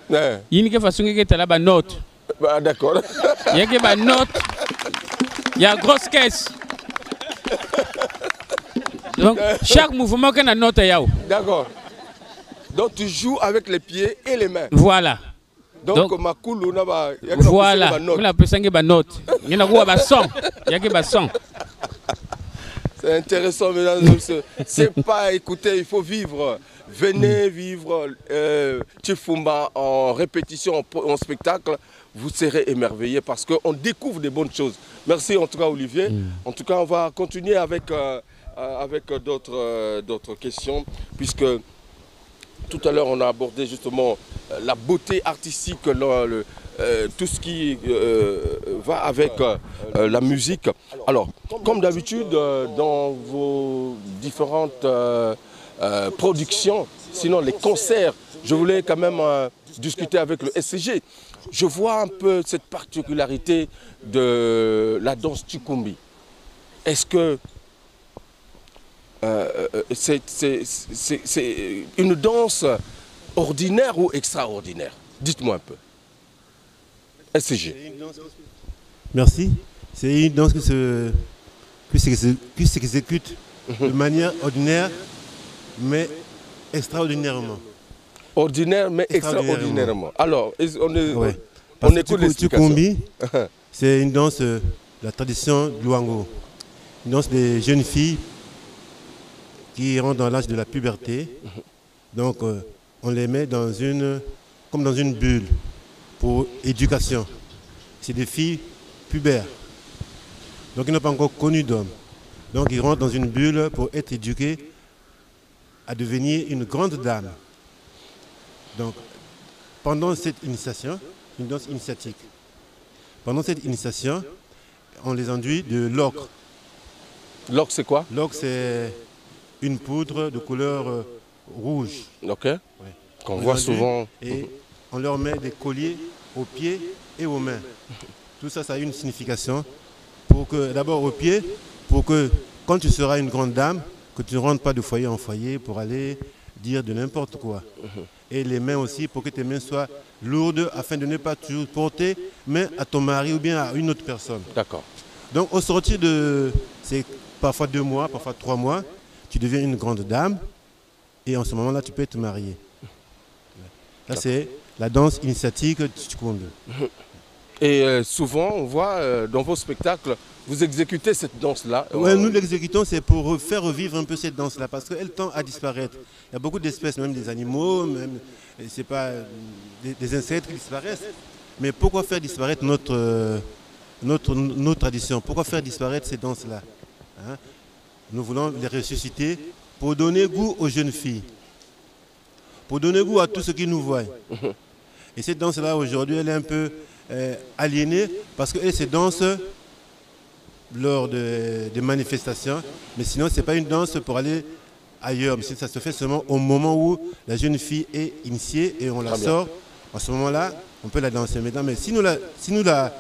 Yini ke façon que tala ba note. Bah d'accord. Il y a que ba note. Il y a grosse caisse. Donc chaque mouvement que na note yao. D'accord. Donc tu joues avec les pieds et les mains. Voilà. Donc ma cool on a ba voilà. On a pesé ba note. Il y a quoi ba son. Il y a que ba son. C'est intéressant, mesdames. C'est pas écouter, il faut vivre. Venez vivre Tufumba en répétition, en spectacle. Vous serez émerveillés parce qu'on découvre des bonnes choses. Merci en tout cas, Olivier. En tout cas, on va continuer avec d'autres questions, puisque tout à l'heure, on a abordé justement la beauté artistique, tout ce qui va avec la musique. Alors, comme d'habitude, dans vos différentes productions, sinon les concerts, je voulais quand même discuter avec le SCG. Je vois un peu cette particularité de la danse Tchikumbi. Est-ce que c'est une danse ordinaire ou extraordinaire? Dites-moi un peu. SCG. Merci. C'est une danse qui s'exécute de manière ordinaire, mais extraordinairement. Ordinaire, mais extraordinairement. Alors, on écoute l'explication. C'est une danse de la tradition Luango. Une danse des jeunes filles qui rentrent dans l'âge de la puberté. Donc, on les met comme dans une bulle pour éducation. C'est des filles pubères. Donc, ils n'ont pas encore connu d'hommes. Donc, ils rentrent dans une bulle pour être éduqués à devenir une grande dame. Donc, pendant cette initiation, une danse initiatique. Pendant cette initiation, on les enduit de l'ocre. L'ocre, c'est quoi? L'ocre, c'est une poudre de couleur rouge. Ok. Ouais. Qu'on voit souvent. Et on leur met des colliers aux pieds et aux mains. Tout ça, ça a une signification. D'abord aux pieds, pour que quand tu seras une grande dame, que tu ne rentres pas de foyer en foyer pour aller dire de n'importe quoi. Et les mains aussi, pour que tes mains soient lourdes, afin de ne pas toujours porter main à ton mari ou bien à une autre personne. D'accord. Donc au sortir de, c'est parfois 2 mois, parfois 3 mois, tu deviens une grande dame et en ce moment-là, tu peux te marier. Là, c'est la danse initiatique du Tchikumbi. Et souvent, on voit dans vos spectacles, vous exécutez cette danse-là. Oui, nous l'exécutons, c'est pour faire revivre un peu cette danse-là, parce qu'elle tend à disparaître. Il y a beaucoup d'espèces, même des animaux, même c'est pas des insectes qui disparaissent. Mais pourquoi faire disparaître nos traditions? Pourquoi faire disparaître ces danses-là, hein? Nous voulons les ressusciter pour donner goût aux jeunes filles, pour donner goût à tous ceux qui nous voient. Et cette danse-là, aujourd'hui, elle est un peu aliénée, parce qu'elle se danse lors des manifestations, mais sinon ce n'est pas une danse pour aller ailleurs, mais ça se fait seulement au moment où la jeune fille est initiée et on la sort. En ce moment-là, on peut la danser maintenant, mais si nous la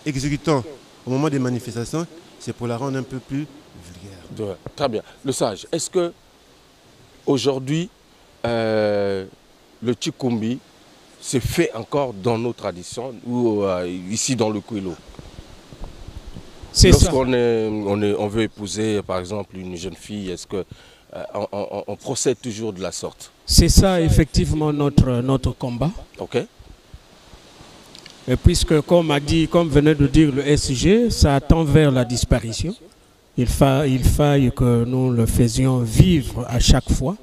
exécutons au moment des manifestations, c'est pour la rendre un peu plus vulgaire. Très bien. Le sage, est-ce que aujourd'hui le Tchikumbi se fait encore dans nos traditions ou ici dans le Kouilo? Lorsqu'on on veut épouser, par exemple, une jeune fille, est-ce qu'on procède toujours de la sorte? C'est ça, effectivement, notre combat. Ok. Et puisque, comme venait de dire le SG, ça tend vers la disparition, il faille que nous le faisions vivre à chaque fois,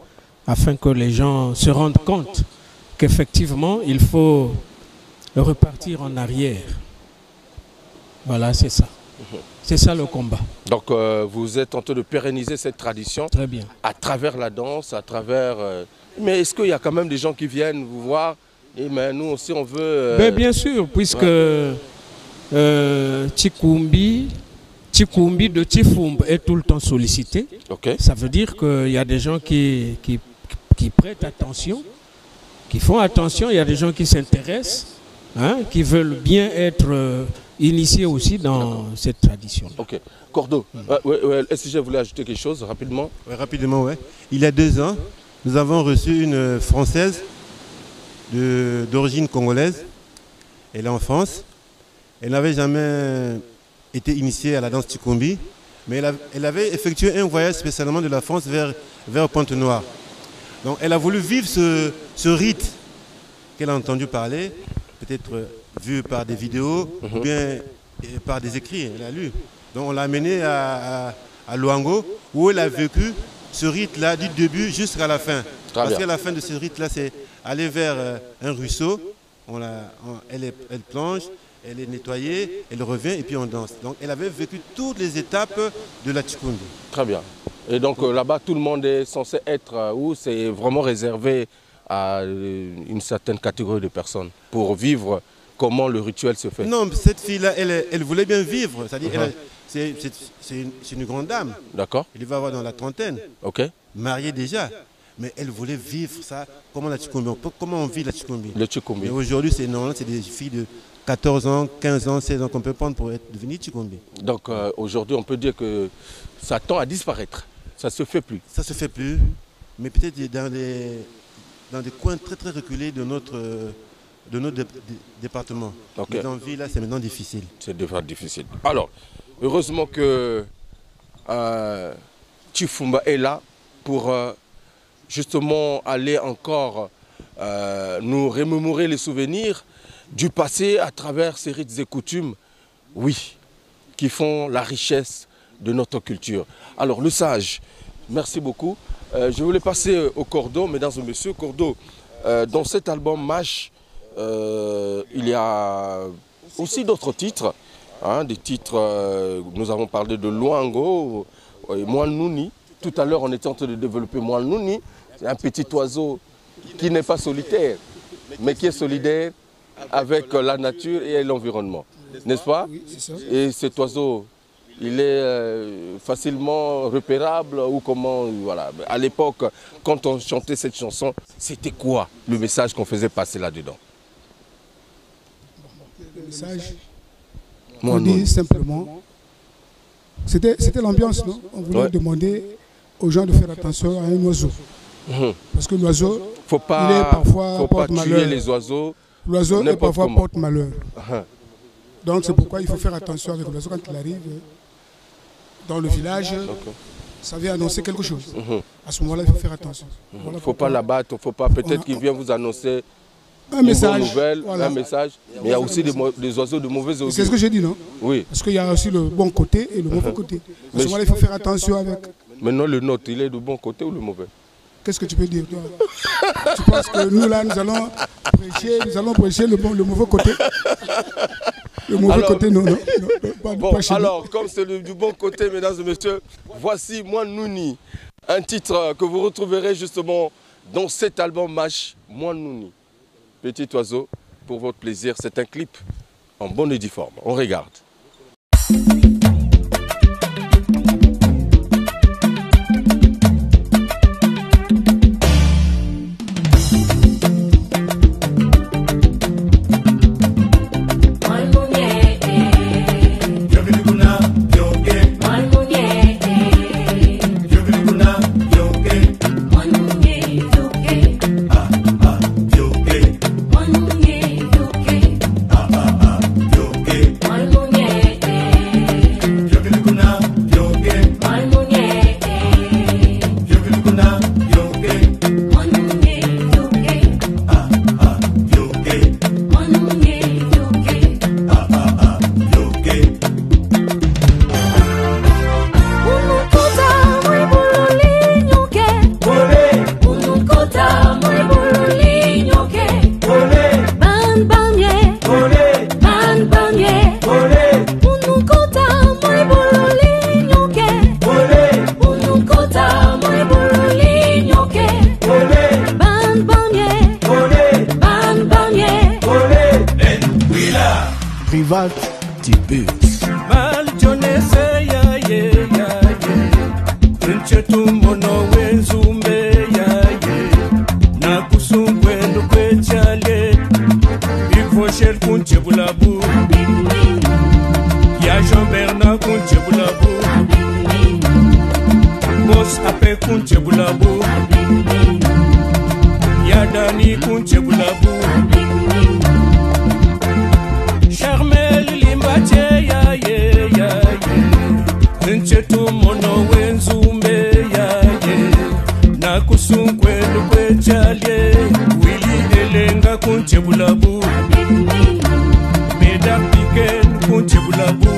afin que les gens se rendent compte qu'effectivement, il faut repartir en arrière. Voilà, c'est ça. C'est ça le combat. Donc vous êtes en train de pérenniser cette tradition. Très bien. À travers la danse, à travers... Mais est-ce qu'il y a quand même des gens qui viennent vous voir et mais nous aussi on veut... Ben, bien sûr, puisque Tikumbi de Tifumb est tout le temps sollicité. Okay. Ça veut dire qu'il y a des gens qui prêtent attention, qui font attention, il y a des gens qui s'intéressent, hein, qui veulent bien être initiés aussi dans cette tradition. Ok. Cordo, est-ce que je voulais ajouter quelque chose rapidement? Ouais, rapidement, oui. Il y a 2 ans, nous avons reçu une Française d'origine congolaise. Elle est en France. Elle n'avait jamais été initiée à la danse Tikumbi, mais elle avait effectué un voyage spécialement de la France vers Pointe-Noire. Donc elle a voulu vivre ce rite qu'elle a entendu parler, peut-être vu par des vidéos ou bien par des écrits, elle a lu. Donc on l'a amenée à Luango où elle a vécu ce rite-là du début jusqu'à la fin. Parce qu'à la fin de ce rite-là, c'est aller vers un ruisseau, elle plonge, elle est nettoyée, elle revient et puis on danse. Donc elle avait vécu toutes les étapes de la Tikumbi. Très bien. Et donc là-bas, tout le monde est censé être où c'est vraiment réservé à une certaine catégorie de personnes pour vivre comment le rituel se fait? Non, cette fille-là, elle voulait bien vivre. C'est-à-dire, c'est une grande dame. D'accord. Elle va avoir dans la trentaine. Ok. Mariée déjà. Mais elle voulait vivre ça. Comment la Tikumbi? Comment on vit la Tikumbi? Le Tikumbi. Et aujourd'hui, c'est des filles de 14 ans, 15 ans, 16 ans qu'on peut prendre pour devenir Tikumbi. Donc aujourd'hui, on peut dire que ça tend à disparaître. Ça ne se fait plus. Ça ne se fait plus. Mais peut-être dans des coins très très reculés de notre département. Okay. Les envies là, c'est maintenant difficile. C'est déjà difficile. Alors, heureusement que Tifumba est là pour justement aller encore nous remémorer les souvenirs du passé à travers ces rites et coutumes, oui, qui font la richesse de notre culture. Alors, le sage, merci beaucoup. Je voulais passer au Cordo, mesdames et messieurs. Cordo, dans cet album MASH, il y a aussi d'autres titres. Hein, des titres, nous avons parlé de Luango, Mwannouni. Tout à l'heure, on était en train de développer Mwannouni. C'est un petit oiseau qui n'est pas solitaire, mais qui est solidaire avec la nature et l'environnement. N'est-ce pas? Oui, c'est ça. Et cet oiseau, il est facilement repérable ou comment, voilà. À l'époque, quand on chantait cette chanson, c'était quoi le message qu'on faisait passer là-dedans? Le message, on dit simplement, c'était l'ambiance, non? On voulait demander aux gens de faire attention à un oiseau. Parce que l'oiseau, il est parfois porte-malheur. Tuer les oiseaux. L'oiseau est parfois porte-malheur. Donc c'est pourquoi il faut faire attention avec l'oiseau quand il arrive dans le village. Ça vient annoncer quelque chose. À ce moment-là, il faut faire attention. Il ne faut pas l'abattre, il ne faut pas. Peut-être qu'il vient vous annoncer un message, bonne nouvelle, un message. Mais il y a aussi des oiseaux de mauvais augure. C'est ce que j'ai dit, non? Oui. Parce qu'il y a aussi le bon côté et le mauvais côté. À ce moment-là, il faut faire attention avec. Maintenant, le nôtre, il est du bon côté ou le mauvais? Qu'est-ce que tu peux dire, toi? Tu penses que nous, là, nous allons prêcher le mauvais côté? Le mauvais côté, non. Bon, alors, comme c'est du bon côté, mesdames et messieurs, voici Mwannouni, un titre que vous retrouverez justement dans cet album MASH, Mwannouni. Petit oiseau, pour votre plaisir, c'est un clip en bonne et due forme. On regarde. One Tibu. Mal jonese ya ye ya ye. Nchetu mono wenzumbe ya ye. Na kusungwe ndukwe chale. Big Voshel kunche bulabu. Ya Jean-Bernard kunche bulabu. Boss ape kunche bulabu. Ya Dani kunche bulabu. Charmel limbache ya ye ya ye. Nchetu mono wenzumbe ya ye. Na kusungwe ndukwe chale. Willy elenga kunche bulabu. Meda piken kunche bulabu.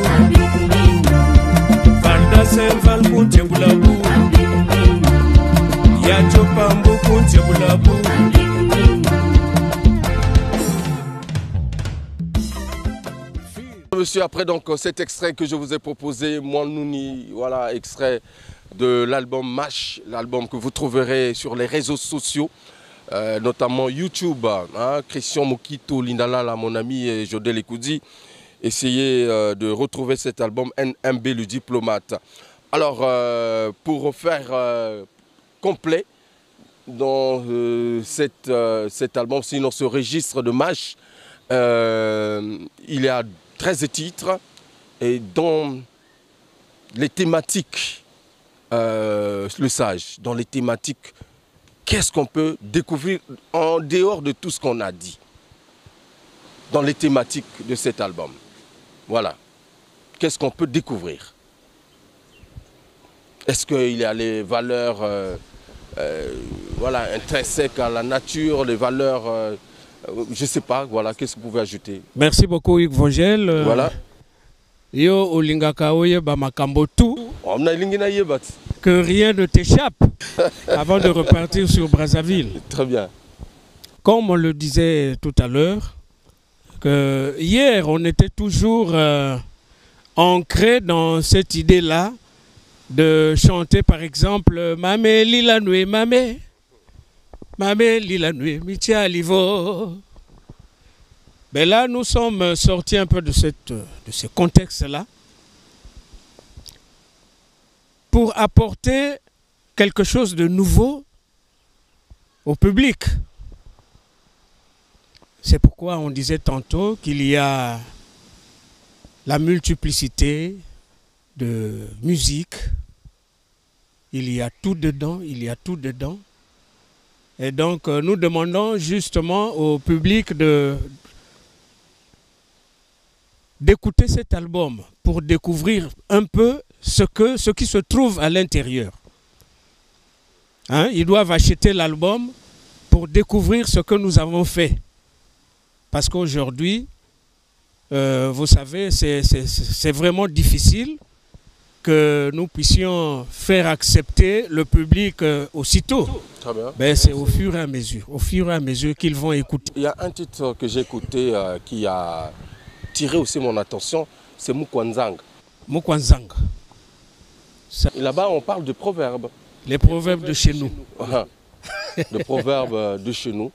Vanda senval kunche bulabu. Ya chopambu kunche bulabu. Monsieur, après donc cet extrait que je vous ai proposé, Moanouni, voilà, extrait de l'album MASH, l'album que vous trouverez sur les réseaux sociaux, notamment YouTube, hein, Christian Mokito, Lindalala, mon ami, et Jodel Ekoudi. Essayez de retrouver cet album NMB, le diplomate. Alors, pour faire complet dans cet album, sinon ce registre de MASH, il y a 13 titres et dans les thématiques, le sage, dans les thématiques, qu'est-ce qu'on peut découvrir en dehors de tout ce qu'on a dit dans les thématiques de cet album? Voilà. Qu'est-ce qu'on peut découvrir? Est-ce qu'il y a les valeurs voilà, intrinsèques à la nature, les valeurs... je ne sais pas, voilà, qu'est-ce que vous pouvez ajouter? Merci beaucoup Hugues Vogel. Voilà. Yo olingaka oye ba makambo tout. Que rien ne t'échappe avant de repartir sur Brazzaville. Très bien. Comme on le disait tout à l'heure, que hier on était toujours ancré dans cette idée-là de chanter par exemple Mamé Lila Nué Mamé. Mamé Lila Nué Mitia Livo. Mais là, nous sommes sortis un peu de ce contexte-là pour apporter quelque chose de nouveau au public. C'est pourquoi on disait tantôt qu'il y a la multiplicité de musique. Il y a tout dedans, il y a tout dedans. Et donc, nous demandons justement au public d'écouter cet album pour découvrir un peu ce qui se trouve à l'intérieur. Hein? Ils doivent acheter l'album pour découvrir ce que nous avons fait. Parce qu'aujourd'hui, vous savez, c'est vraiment difficile que nous puissions faire accepter le public aussitôt. Très bien. Ben, c'est au fur et à mesure qu'ils vont écouter. Il y a un titre que j'ai écouté qui a tiré aussi mon attention, c'est Mukwanzang. Mukwanzang. Là-bas, on parle de proverbes. Les proverbes de chez nous. Les proverbes de chez nous,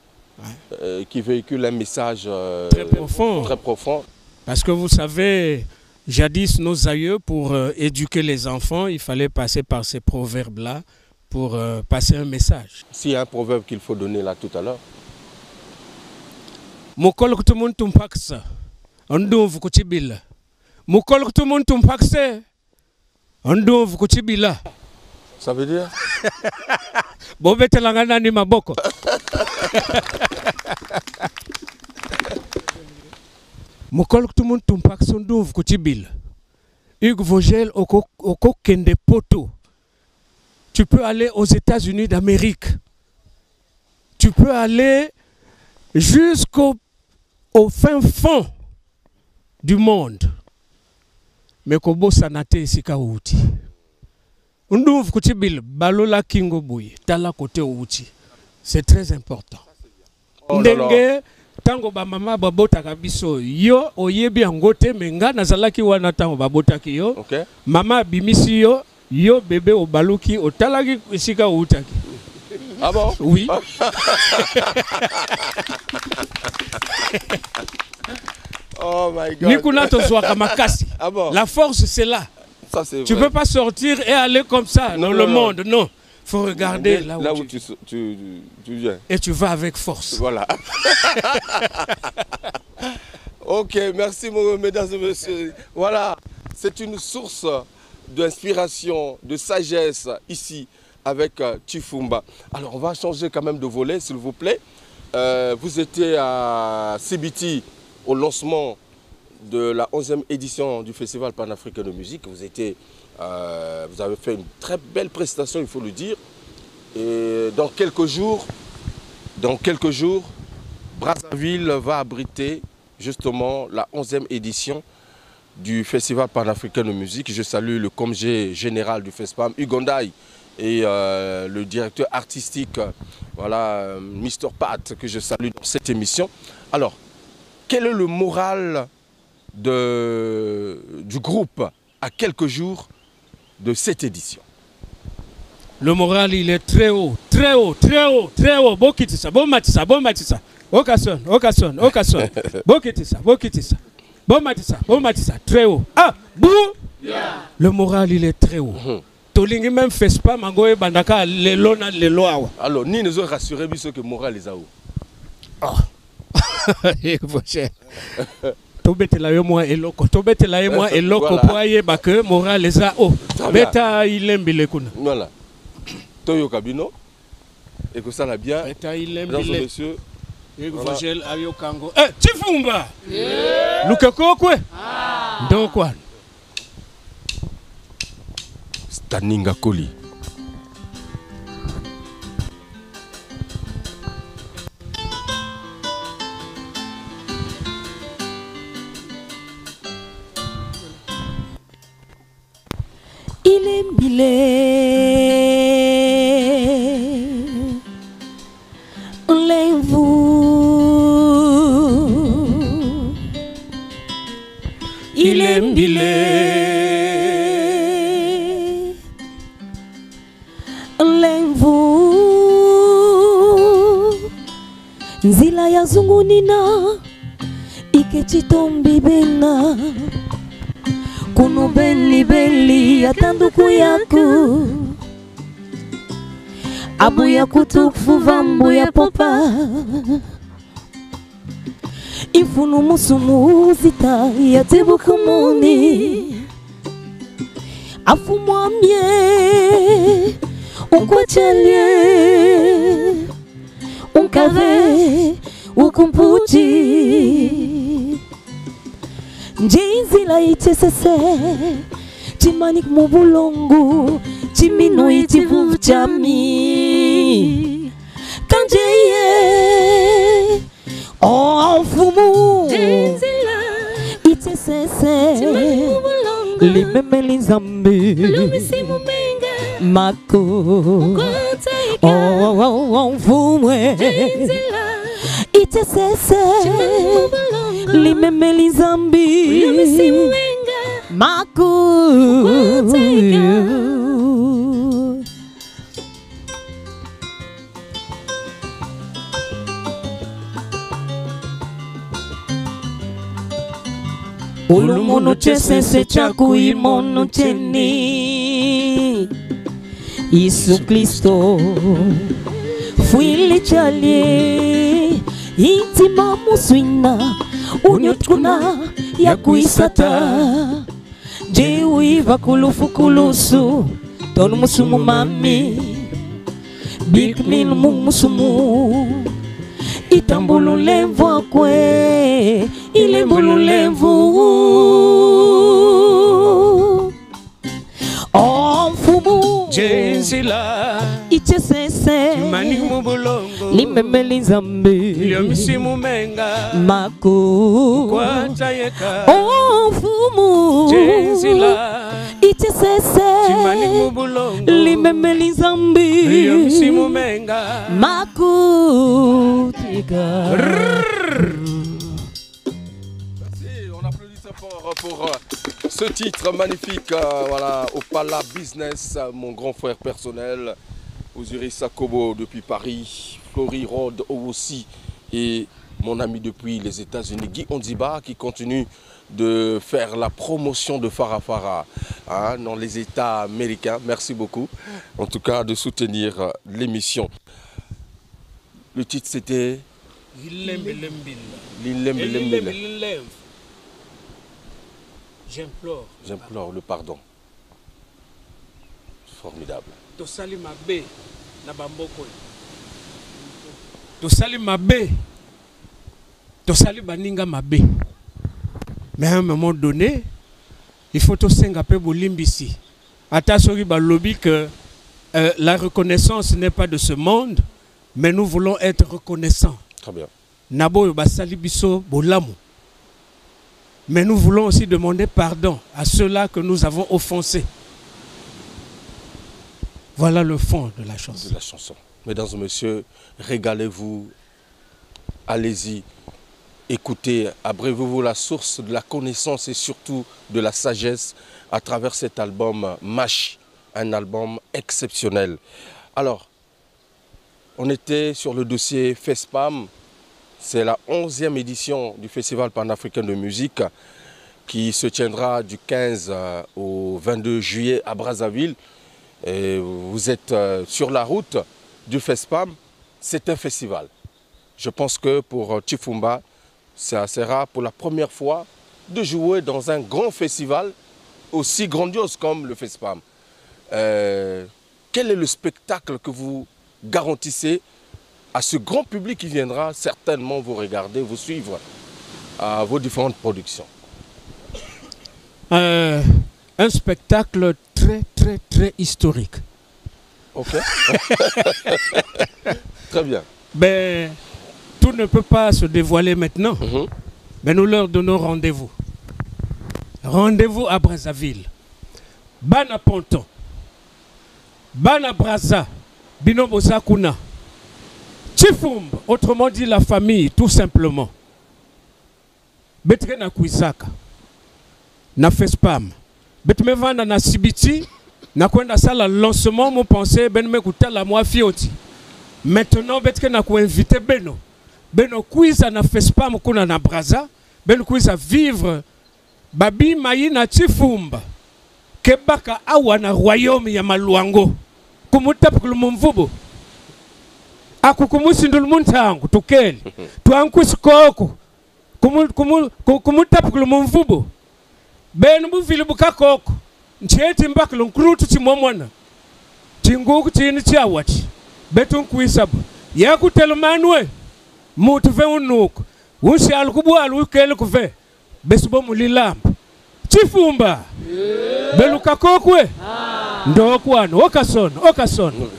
qui véhiculent un message très profond. Très profond. Parce que vous savez, jadis, nos aïeux, pour éduquer les enfants, il fallait passer par ces proverbes-là pour passer un message. S'il y a un proverbe qu'il faut donner là tout à l'heure. Ça veut dire Hugues Vogel oko kende poto. Tu peux aller aux États-Unis d'Amérique. Tu peux aller jusqu'au fin fond du monde. Mais kobo sanate sika outi. Ndouv kutibil balola kingo boy tala côté outi. C'est très important. Ndenge tango ba mama babota kabiso yo oyebi angote menga nazalaki wana tango babotaki yo. Okay. Mama bimisi yo yo bébé obaluki otalaki sika outaki. Ah bon? Oui. Oh my God. Nikunato Zouakamakasi. Ah bon? La force, c'est là. Ça, c'est tu ne peux pas sortir et aller comme ça dans le monde. Non. Il faut regarder là où tu viens. Et tu vas avec force. Voilà. Ok, merci mesdames et messieurs. Voilà, c'est une source d'inspiration, de sagesse ici avec Chifumba. Alors on va changer quand même de volet s'il vous plaît. Vous étiez à CBT au lancement de la 11e édition du Festival panafricain de musique. Vous avez fait une très belle prestation, il faut le dire. Et dans quelques jours, Brazzaville va abriter justement la 11e édition du Festival panafricain de musique. Je salue le commissaire général du FESPAM, Ugandai, et le directeur artistique, voilà, Mr. Pat, que je salue dans cette émission. Alors, quel est le moral du groupe à quelques jours de cette édition? Le moral, il est très haut, très haut, très haut, très haut. Bokitisa, bon matissa, bon matissa. Okason, okason, okason. Bokitisa, bokitisa. Bon matissa, très haut. Ah, bou! Yeah. Le moral, il est très haut. Tolingi même fait pas, mangoé bandaka, lelo na lelo awa. Alors, ni nous ont rassuré que le moral est à haut. Ah. Tobetela yo moi eloko, tobetela yo moi eloko pour aye ba que moral les a haut. Beta ilembile kuna. Voilà. Toyo Kabino, et que ça l'a bien. Mesdames et messieurs, Evangel Ayo Kango. Eh, Chifumba! Lukako kwe? Donc quoi? Staninga Koli. Il est bilé. Il est bilé. Nzila ya zungunina ikechitombi bena kuno beli beli atanduku yaku abu ya kutufu vambu ya popa ifunu musumu zita ya tebu kumuni afu mwamye unkwachalie unkave ukumputi njinzi la itesese chimanik mubulongu chimino itivu chami kanjeye oh fumu njinzi la itesese limemeli zambi lumisimu menga mako oh fumwe njinzi la itesese limemeli zambi maku ulumono chesese chaku imono cheni Yesu Kristo fuili chalie intima muswina unyutkuna ya kuisata jewi vakulufukulusu tonu musumu mami big min musumu itambulu lemvu akwe ilembulu lemvu mfumu jenzila ichesese mani mubulongo limemeli zambi liomisimu menga maku kwatayeka mfumu jenzila ichesese mani mubulongo limemeli zambi liomisimu menga maku tiga. Pour ce titre magnifique, voilà, au Pala Business, mon grand frère personnel, Osiris Sakobo depuis Paris, Flori Rod aussi, et mon ami depuis les États-Unis, Guy Ondiba, qui continue de faire la promotion de Fara Fara hein, dans les États américains. Merci beaucoup, en tout cas, de soutenir l'émission. Le titre, c'était... J'implore. J'implore le pardon. Formidable. Tosali mabe na bamboko. Tosali mabe. Tosali baninga mabe. Mais à un moment donné, il faut to senga pe bolimbisi. Ata soki balobi que la reconnaissance n'est pas de ce monde, mais nous voulons être reconnaissants. Très bien. Nabo basali biso bolamu. Mais nous voulons aussi demander pardon à ceux-là que nous avons offensés. Voilà le fond de la chanson. Mesdames et messieurs, régalez-vous, allez-y, écoutez, abreuvez-vous la source de la connaissance et surtout de la sagesse à travers cet album MASH, un album exceptionnel. Alors, on était sur le dossier FESPAM. C'est la 11e édition du Festival panafricain de musique qui se tiendra du 15 au 22 juillet à Brazzaville. Et vous êtes sur la route du FESPAM. C'est un festival. Je pense que pour Chifumba, ça sera pour la première fois de jouer dans un grand festival aussi grandiose comme le FESPAM. Quel est le spectacle que vous garantissez à ce grand public qui viendra certainement vous regarder, vous suivre à vos différentes productions? Un spectacle très historique. Ok. Très bien. Ben, tout ne peut pas se dévoiler maintenant. Mais nous leur donnons rendez-vous. Rendez-vous à Brazzaville. Bana Ponton. Bana Brazza. Binobo Sakuna. Chifumb, autrement dit la famille, tout simplement. Betre na Kuisaka. Na FESPAM. Betre vanda na Sibiti. Na kwenda sala lancement, mon pensée, ben me kuta la moi fioti. Maintenant, betre na ku inviter Beno. Beno Kuisa na FESPAM kuna na Brazza. Beno Kuisa vivre. Babi mayi na Chifumba. Kebaka awa na royaume ya Maluango. Kumutapu kulumumvubu. Akukumusindu muntangu tukeli twankusikoko kumutapu kulumumvubu benu buvili bukakoko ncheti mbakilo nkrutu chimomwana chinguku chini chawati betu nkwisabu yakutelu manwe mutu ve unuku unsi alukubwalu ukele kuve besubo mulilamba Chifumba beluka kokwe ndokwano okasono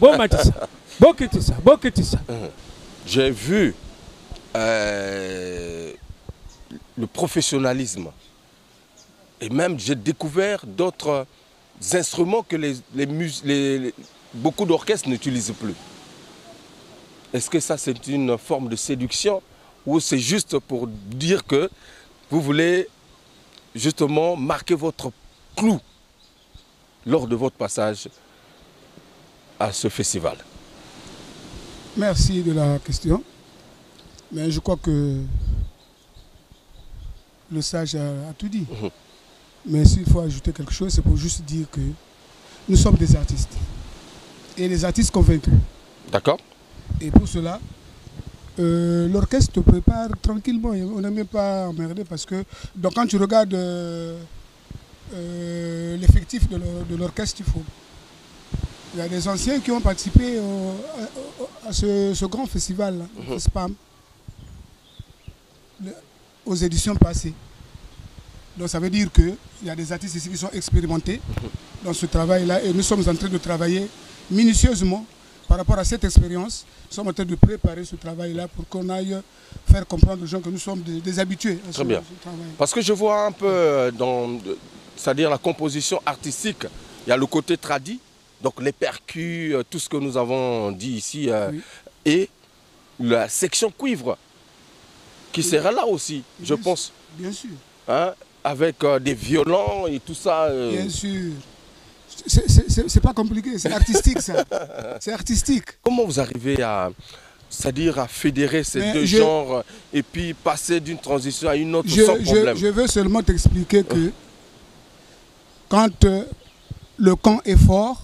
bomatisa Bokitisa. J'ai vu le professionnalisme et même j'ai découvert d'autres instruments que beaucoup d'orchestres n'utilisent plus. Est-ce que ça c'est une forme de séduction ou c'est juste pour dire que vous voulez justement marquer votre clou lors de votre passage à ce festival? Merci de la question. Mais je crois que le sage a tout dit. Mais s'il faut ajouter quelque chose, c'est pour juste dire que nous sommes des artistes. Et les artistes convaincus. D'accord. Et pour cela, l'orchestre prépare tranquillement. On n'est même pas emmerdé parce que donc, quand tu regardes l'effectif de l'orchestre, il faut... Il y a des anciens qui ont participé à ce grand festival, FESPAM, aux éditions passées. Donc ça veut dire qu'il y a des artistes ici qui sont expérimentés dans ce travail-là et nous sommes en train de travailler minutieusement par rapport à cette expérience. Nous sommes en train de préparer ce travail-là pour qu'on aille faire comprendre aux gens que nous sommes des habitués à ce travail. Parce que je vois un peu dans, c'est-à-dire la composition artistique, il y a le côté tradit. Donc les percus, tout ce que nous avons dit ici, et la section cuivre, qui sera là aussi, je pense. Bien sûr. Hein, avec des violons et tout ça. Bien sûr. C'est pas compliqué, c'est artistique ça. C'est artistique. Comment vous arrivez à C'est-à-dire à fédérer ces deux genres et puis passer d'une transition à une autre sans problème. Je veux seulement t'expliquer que quand le camp est fort,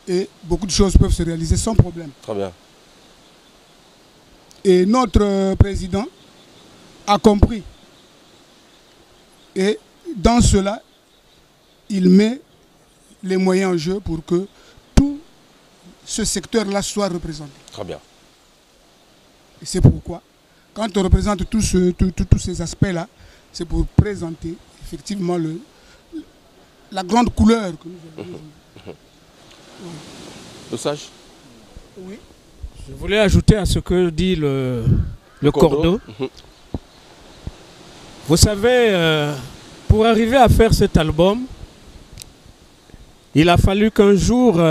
et beaucoup de choses peuvent se réaliser sans problème. Très bien. Et notre président a compris. Et dans cela, il met les moyens en jeu pour que tout ce secteur-là soit représenté. Très bien. Et c'est pourquoi, quand on représente tous ces aspects-là, c'est pour présenter effectivement la grande couleur que nous avons. Le sage? Oui. Je voulais ajouter à ce que dit le Cordo. Vous savez, pour arriver à faire cet album, il a fallu qu'un jour,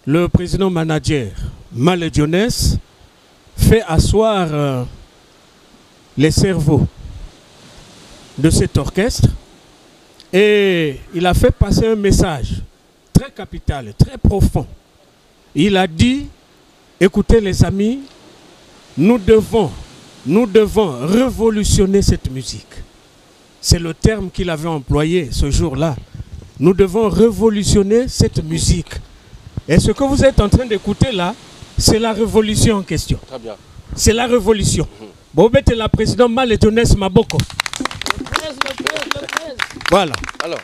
le président manager, Malé Dionès, fait asseoir les cerveaux de cet orchestre et il a fait passer un message très capital, très profond. Il a dit, écoutez les amis, nous devons révolutionner cette musique. C'est le terme qu'il avait employé ce jour-là. Nous devons révolutionner cette musique. Et ce que vous êtes en train d'écouter là, c'est la révolution en question. Très bien. C'est la révolution. Bobet est la présidente Malé Dionès Maboko. Voilà. Alors,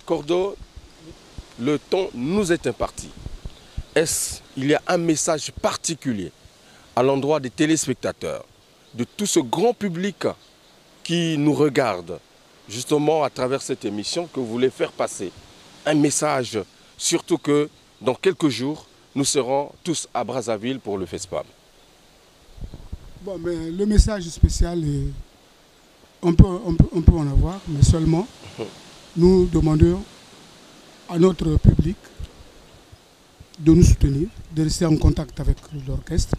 Cordo, le temps nous est imparti. Il y a un message particulier à l'endroit des téléspectateurs, de tout ce grand public qui nous regarde, justement à travers cette émission que vous voulez faire passer. Un message, surtout que dans quelques jours, nous serons tous à Brazzaville pour le FESPAM. Bon, mais le message spécial, on peut en avoir, mais seulement nous demandons à notre public de nous soutenir, de rester en contact avec l'orchestre,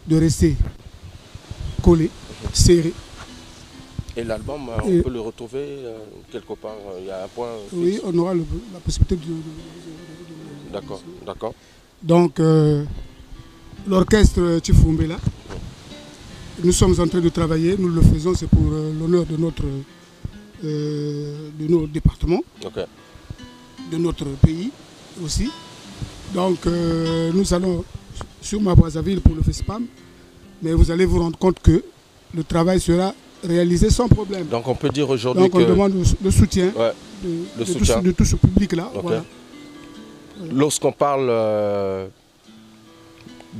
de rester collé, serré. Et l'album, on peut le retrouver quelque part, il y a un point fixe. Oui, on aura la possibilité de... D'accord, d'accord. Donc, l'orchestre Chifumbela, nous sommes en train de travailler, nous le faisons, c'est pour l'honneur de notre département, de notre pays aussi. Donc, nous allons sur Brazzaville pour le FESPAM, mais vous allez vous rendre compte que le travail sera réalisé sans problème. Donc, on peut dire aujourd'hui que... Donc, on demande le soutien, de tout ce public-là. Okay. Voilà. Lorsqu'on parle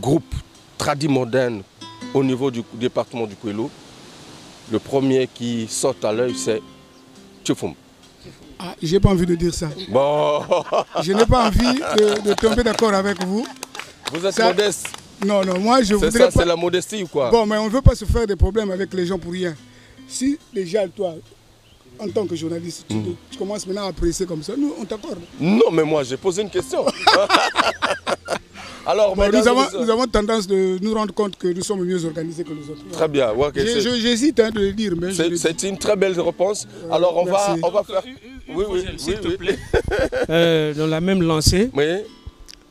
groupe tradimoderne au niveau du département du Kouélou, le premier qui saute à l'œil, c'est Tchoufoum. Ah, j'ai pas envie de dire ça. Bon. Je n'ai pas envie de tomber d'accord avec vous. Vous êtes modeste. Non, non, moi je voudrais ça, c'est la modestie ou quoi? Bon, mais on ne veut pas se faire des problèmes avec les gens pour rien. Si déjà, toi, en tant que journaliste, tu commences maintenant à apprécier comme ça, nous, on t'accorde. Non, mais moi, j'ai posé une question. Alors, bon, nous avons tendance de nous rendre compte que nous sommes mieux organisés que les autres. Très bien. Ouais, okay, j'hésite de le dire, mais c'est une très belle réponse. Alors, on va faire... Oui, s'il te plaît. Dans la même lancée. Oui.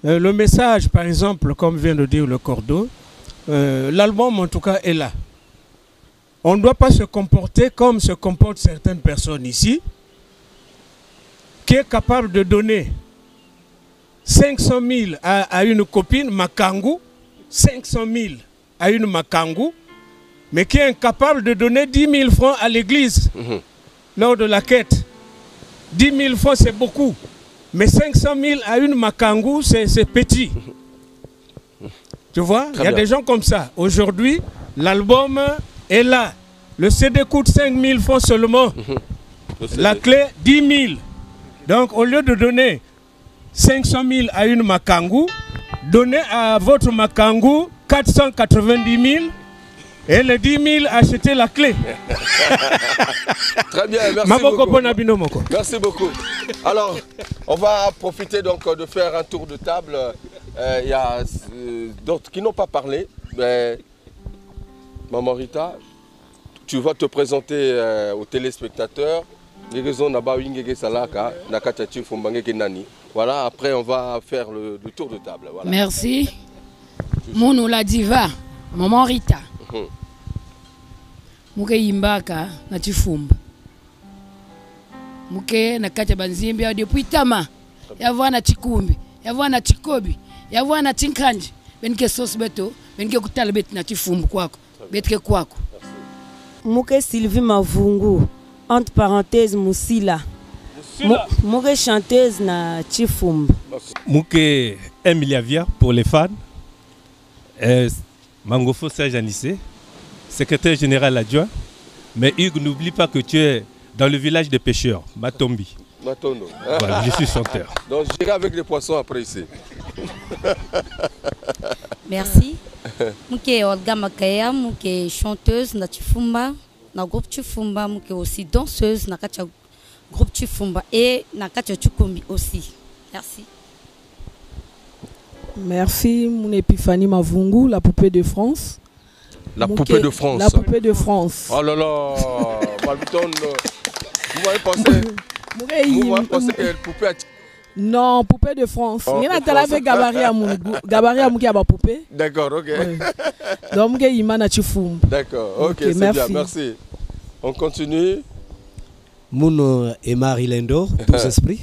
Le message, par exemple, comme vient de dire le Cordo, l'album, en tout cas, est là. On ne doit pas se comporter comme se comportent certaines personnes ici, qui est capable de donner 500 000 à une copine, Makangu, 500 000 à une Makangu, mais qui est incapable de donner 10 000 francs à l'église lors de la quête. 10 000 francs, c'est beaucoup. Mais 500 000 à une Makangu, c'est petit. Tu vois, il y a des gens comme ça. Aujourd'hui, l'album est là. Le CD coûte 5 000 francs seulement. La clé, 10 000. Donc, au lieu de donner 500 000 à une Makangu, donnez à votre Makangu 490 000 et les 10 000 achetez la clé. Très bien, merci beaucoup. Merci beaucoup. Alors, on va profiter donc de faire un tour de table. Il y a d'autres qui n'ont pas parlé. Mais Maman Rita, tu vas te présenter aux téléspectateurs. Les raisons n'aba wingege salaka nakatachi fumbangeke nani. Voilà, après on va faire le tour de table. Voilà. Merci. Mounou la diva, maman Rita. Muke yimbaka na chifumba. Muke na kacha banzimbi ya depuis tama. Yavua na chikumbi, yavua na chikobi, yavua na chinkanji. Benike sos beto, benike kutala beti na chifumbu kwako. Betike kwako. Muke Sylvie Mavungu, entre parenthèses Moussila. Muke chanteuse na chifumbu. Muke Emilia Via pour les fans. Mangofo Serge Anissé, secrétaire général adjoint. Mais Hugues, n'oublie pas que tu es dans le village des pêcheurs, Matombi. Matondo. Voilà, je suis chanteur. Donc j'irai avec les poissons après ici. Merci. Mouké Olga Makaya, mouké chanteuse na Chifumba, na groupe Chifumba, mouké aussi danseuse na kacha groupe Chifumba et na kacha Chukumbi aussi. Merci. Merci, mon Épiphanie Mavungu, la poupée de France. La poupée de France. La poupée de France. Oh là là, Malbuton, vous m'avez pensé qu'elle poupée. Non, poupée de France. Oh, Il y a un gabarit à mouki à poupée. D'accord, ok. Donc, il y a un chifum. D'accord, ok, c'est bien, merci. On continue. Mouno et Marie Lendo, 12 esprits.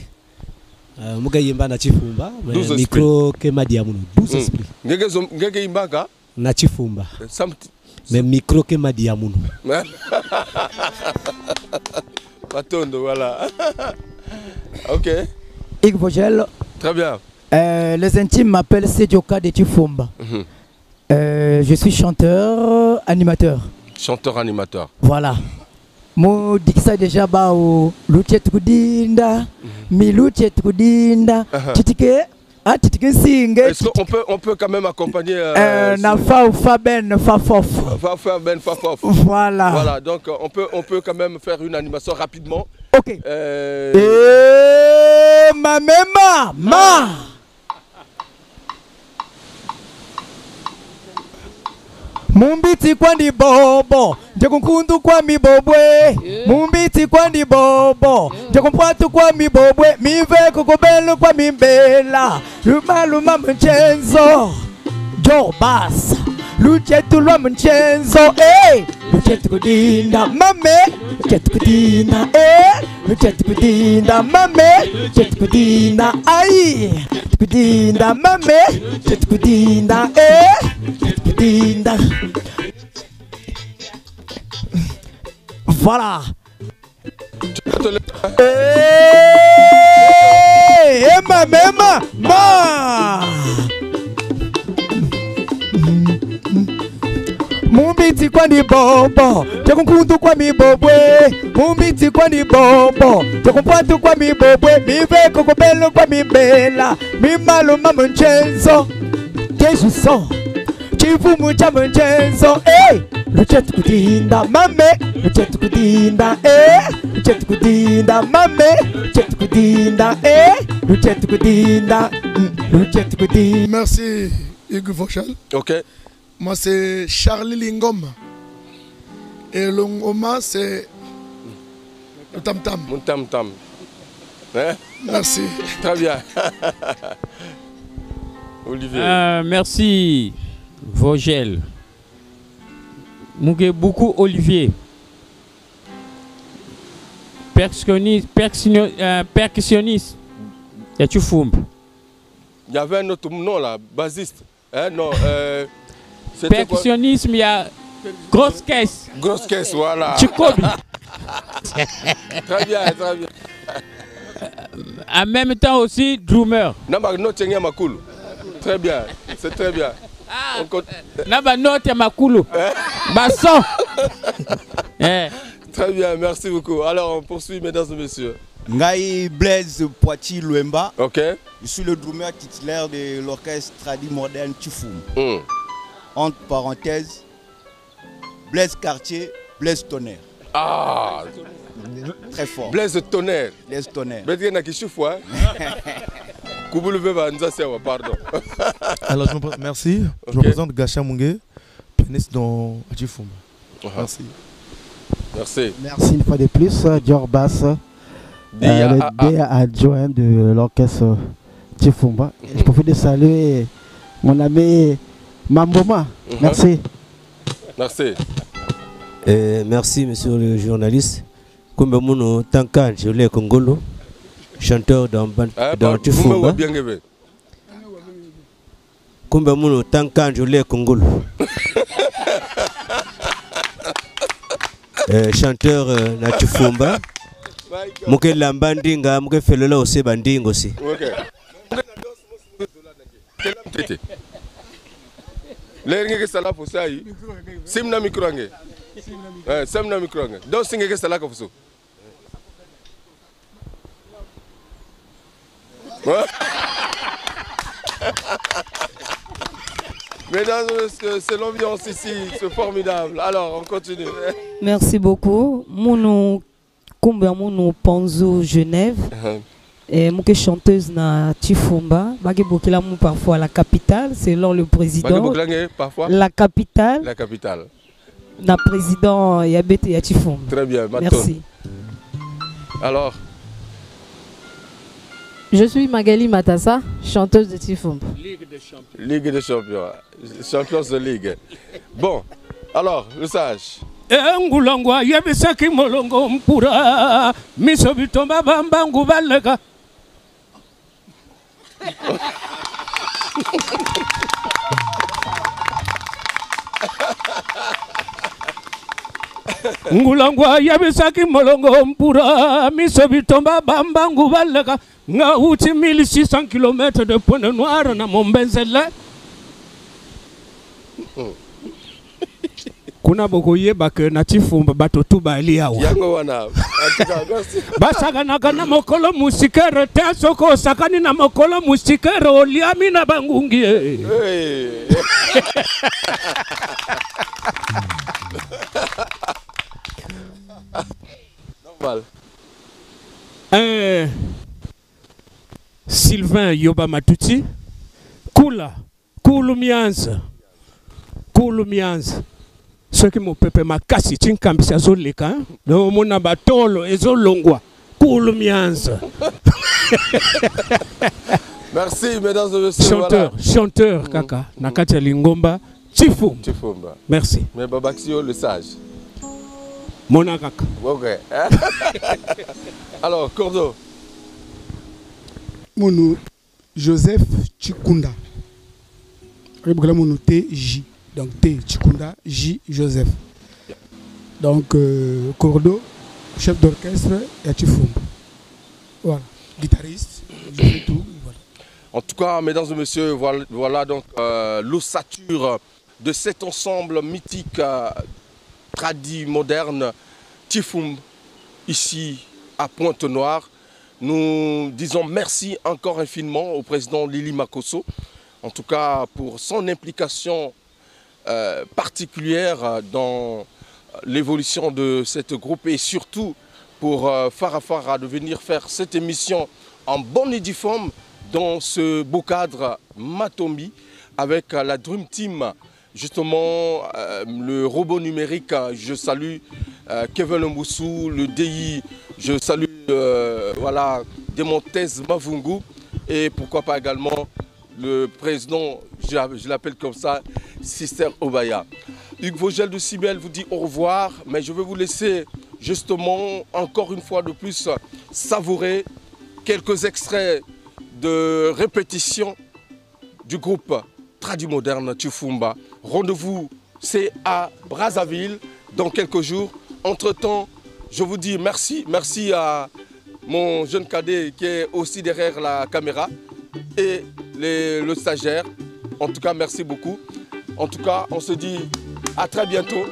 Muga yimba na chifumba micro kema diamuno 12 esprits ngege yimba ka na chifumba mais micro kema diamuno Matondo, voilà. Ok. Hugues Vogel. Très bien. Les intimes m'appellent Sedioka de Chifumba. Je suis chanteur, animateur. Chanteur, animateur. Voilà. Mo dikisa déjà ba o luchet kudinda mi luchet kudinda titike titike singe. Est-ce qu'on peut quand même accompagner na fa ou fa ben fa fof. Fa ben fa fof. Voilà. Voilà, donc on peut quand même faire une animation rapidement. OK. Ma mema ma. Mumbiti kwandi bobo, njekunkundu kwa mibobwe. Mumbiti kwandi bobo, njekumpwatu kwa mibobwe. Mive kukubelu kwa mimbela, luma mchenzo. Jobas, luchetu lwa mchenzo. Luchetu kudinda mame, luchetu kudinda luchetu kudinda mame, luchetu kudinda ai. Kudinda mame, luchetu kudinda Dinda. Voilà. Ma. Mumbiti kwani bobo, jakunkundu kwa mibobwe. Mumbiti kwani bobo, jakumpwatu kwa mibobwe. Mive kokobelo kwa mibela, mimalu mamunchenzo. Tejuso. Chifumu cha mchenzo, luchetu kudinda mame, luchetu kudinda, luchetu kudinda mame, luchetu kudinda, luchetu kudinda, luchetu kudinda. Merci Hugues Vogel. Ok. Moi c'est Charlie Lingom. Et le ngoma c'est le tam tam. Mon tam tam. Merci. Très bien. Olivier. Merci. Vogel. Mouge beaucoup Olivier. Percussionniste. Et tu fumes. Il y avait un autre nom là, bassiste. Non, percussionniste, il y a grosse caisse. Grosse caisse, voilà. Chikobi. Très bien, très bien. En même temps aussi, drummer. Très bien, c'est très bien. Naba note makulu. Basson. Très bien, merci beaucoup. Alors on poursuit, mesdames et messieurs. Ngai Blaise Poiti Luemba. Ok. Je suis le drummer titulaire de l'orchestre tradi moderne Chifum. Entre parenthèses, Blaise Cartier, Blaise Tonnerre. Ah, très fort. Blaise Tonnerre. Blaise Tonnerre. Pardon. Alors, merci. Je me présente Gacha Mungé, pianiste dans Chifumba. Merci. Merci. Merci une fois de plus, Jorbas, le DA adjoint de l'orchestre Tifumba. Je profite de saluer mon ami Mamboma. Merci. Merci. Merci, monsieur le journaliste. Kumbe Muno Tankan, je l'ai Congolo, chanteur dans Tifumba. Kumbe Muno Tankan, je l'ai Congolo. Chanteur na Tifumba. Muke lambandinga, muke felola ose bandingo aussi. Tete. L'air que ça là pour ça, simna microange. Simna microange. Donc singe que ça là comme ça. Mesdames et messieurs, c'est l'ambiance ici, c'est formidable. Alors, on continue. Merci beaucoup. Mounou Kumba Mounou Panzo Genève. Et moi qui chanteuse na Tifumba, bagi bokila mou parfois la capitale selon le président. Parfois la capitale. La capitale. Na président Yabete ya Tifumba. Très bien, merci. Alors. Je suis Magali Matassa, chanteuse de Tifumba. Ligue des champions. Ligue des champions. Champions de ligue. Bon, alors, le sage. Ngulangwa yebisaki molongo mpura misobitomba bambangu balega. Ngulangwa yebisaki molongo mpura misobitomba bambangu balega. Nga uti 1600 km de Pointe-Noire na Mombenzele. Kuna boko yeba ke na Tifumba bato tuba eliawa. Yango wana. Basaka na mokolo musikere te soko sakani na mokolo musikere oliami na bangungi. Hey. Normal. Sylvain Yoba Matuti. Kulumianza. Ce qui me pepe makasi tinkambisa zoleka no mona batolo ezolongwa kulumianza. Merci mesdames et messieurs. Chanteur kaka nakati lingomba Tifumba. Merci. Mais Babaxio le sage. Mona kaka. OK. Alors Cordo. Mono Joseph Chikunda. Rebgala mono TJ. Donc T, Chikunda, J, Joseph. Donc Cordo, chef d'orchestre et Tifumba. Voilà, guitariste, je fais tout. Voilà. En tout cas, mesdames et messieurs, voilà donc l'ossature de cet ensemble mythique, tradi moderne, Tifumba, ici à Pointe-Noire. Nous disons merci encore infiniment au président Lili Makosso, en tout cas pour son implication particulière dans l'évolution de cette groupe et surtout pour Farafara de venir faire cette émission en bonne et due forme dans ce beau cadre Matombi avec la Dream Team, justement le robot numérique. Je salue Kevin Mboussou, le DI, je salue voilà, Demontez Mavungu et pourquoi pas également le président, je l'appelle comme ça, Sister Obaya. Hugues Vogel de Cibel vous dit au revoir, mais je vais vous laisser justement encore une fois de plus savourer quelques extraits de répétition du groupe Tradi Moderne Tifumba. Rendez-vous, c'est à Brazzaville dans quelques jours. Entre-temps, je vous dis merci. Merci à mon jeune cadet qui est aussi derrière la caméra et le stagiaire. En tout cas, merci beaucoup. En tout cas, on se dit à très bientôt.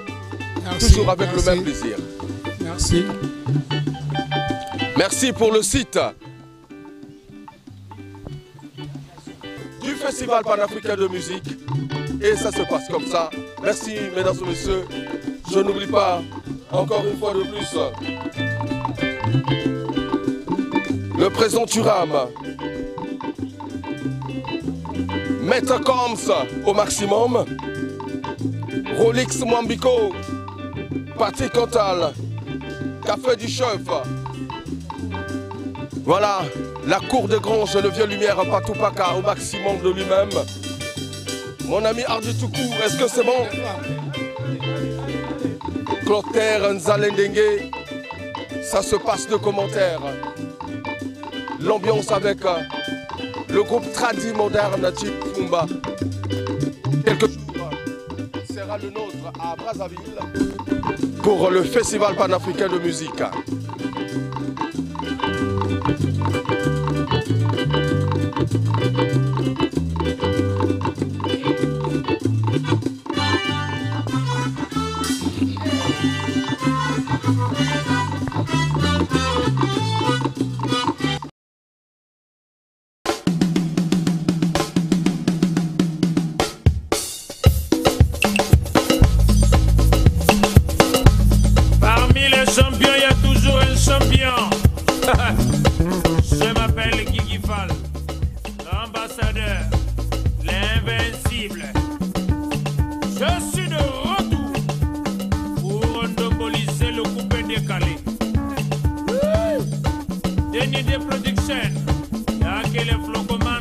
Merci, toujours avec le même plaisir. Merci. Merci pour le site du Festival panafricain de musique. Et ça se passe comme ça. Merci, mesdames et messieurs. Je n'oublie pas, encore une fois de plus, le président Turam, Maître Combs au maximum, Rolix Mwambiko, Patrick Cantal, Café du Chef. Voilà, la cour de Grange, le vieux lumière, Patoupaka au maximum de lui-même. Mon ami Ardi Toukou, est-ce que c'est bon? Clotaire, Nzalendengue, ça se passe de commentaires. L'ambiance avec le groupe Tradi Moderne Chifumba. Quelques jours sera le nôtre à Brazzaville pour le Festival panafricain de musique. Je m'appelle Guigui Fall, l'ambassadeur, l'invincible. Je suis de retour pour monopoliser le coupé décalé. Denis de Production, y'a que les flocoman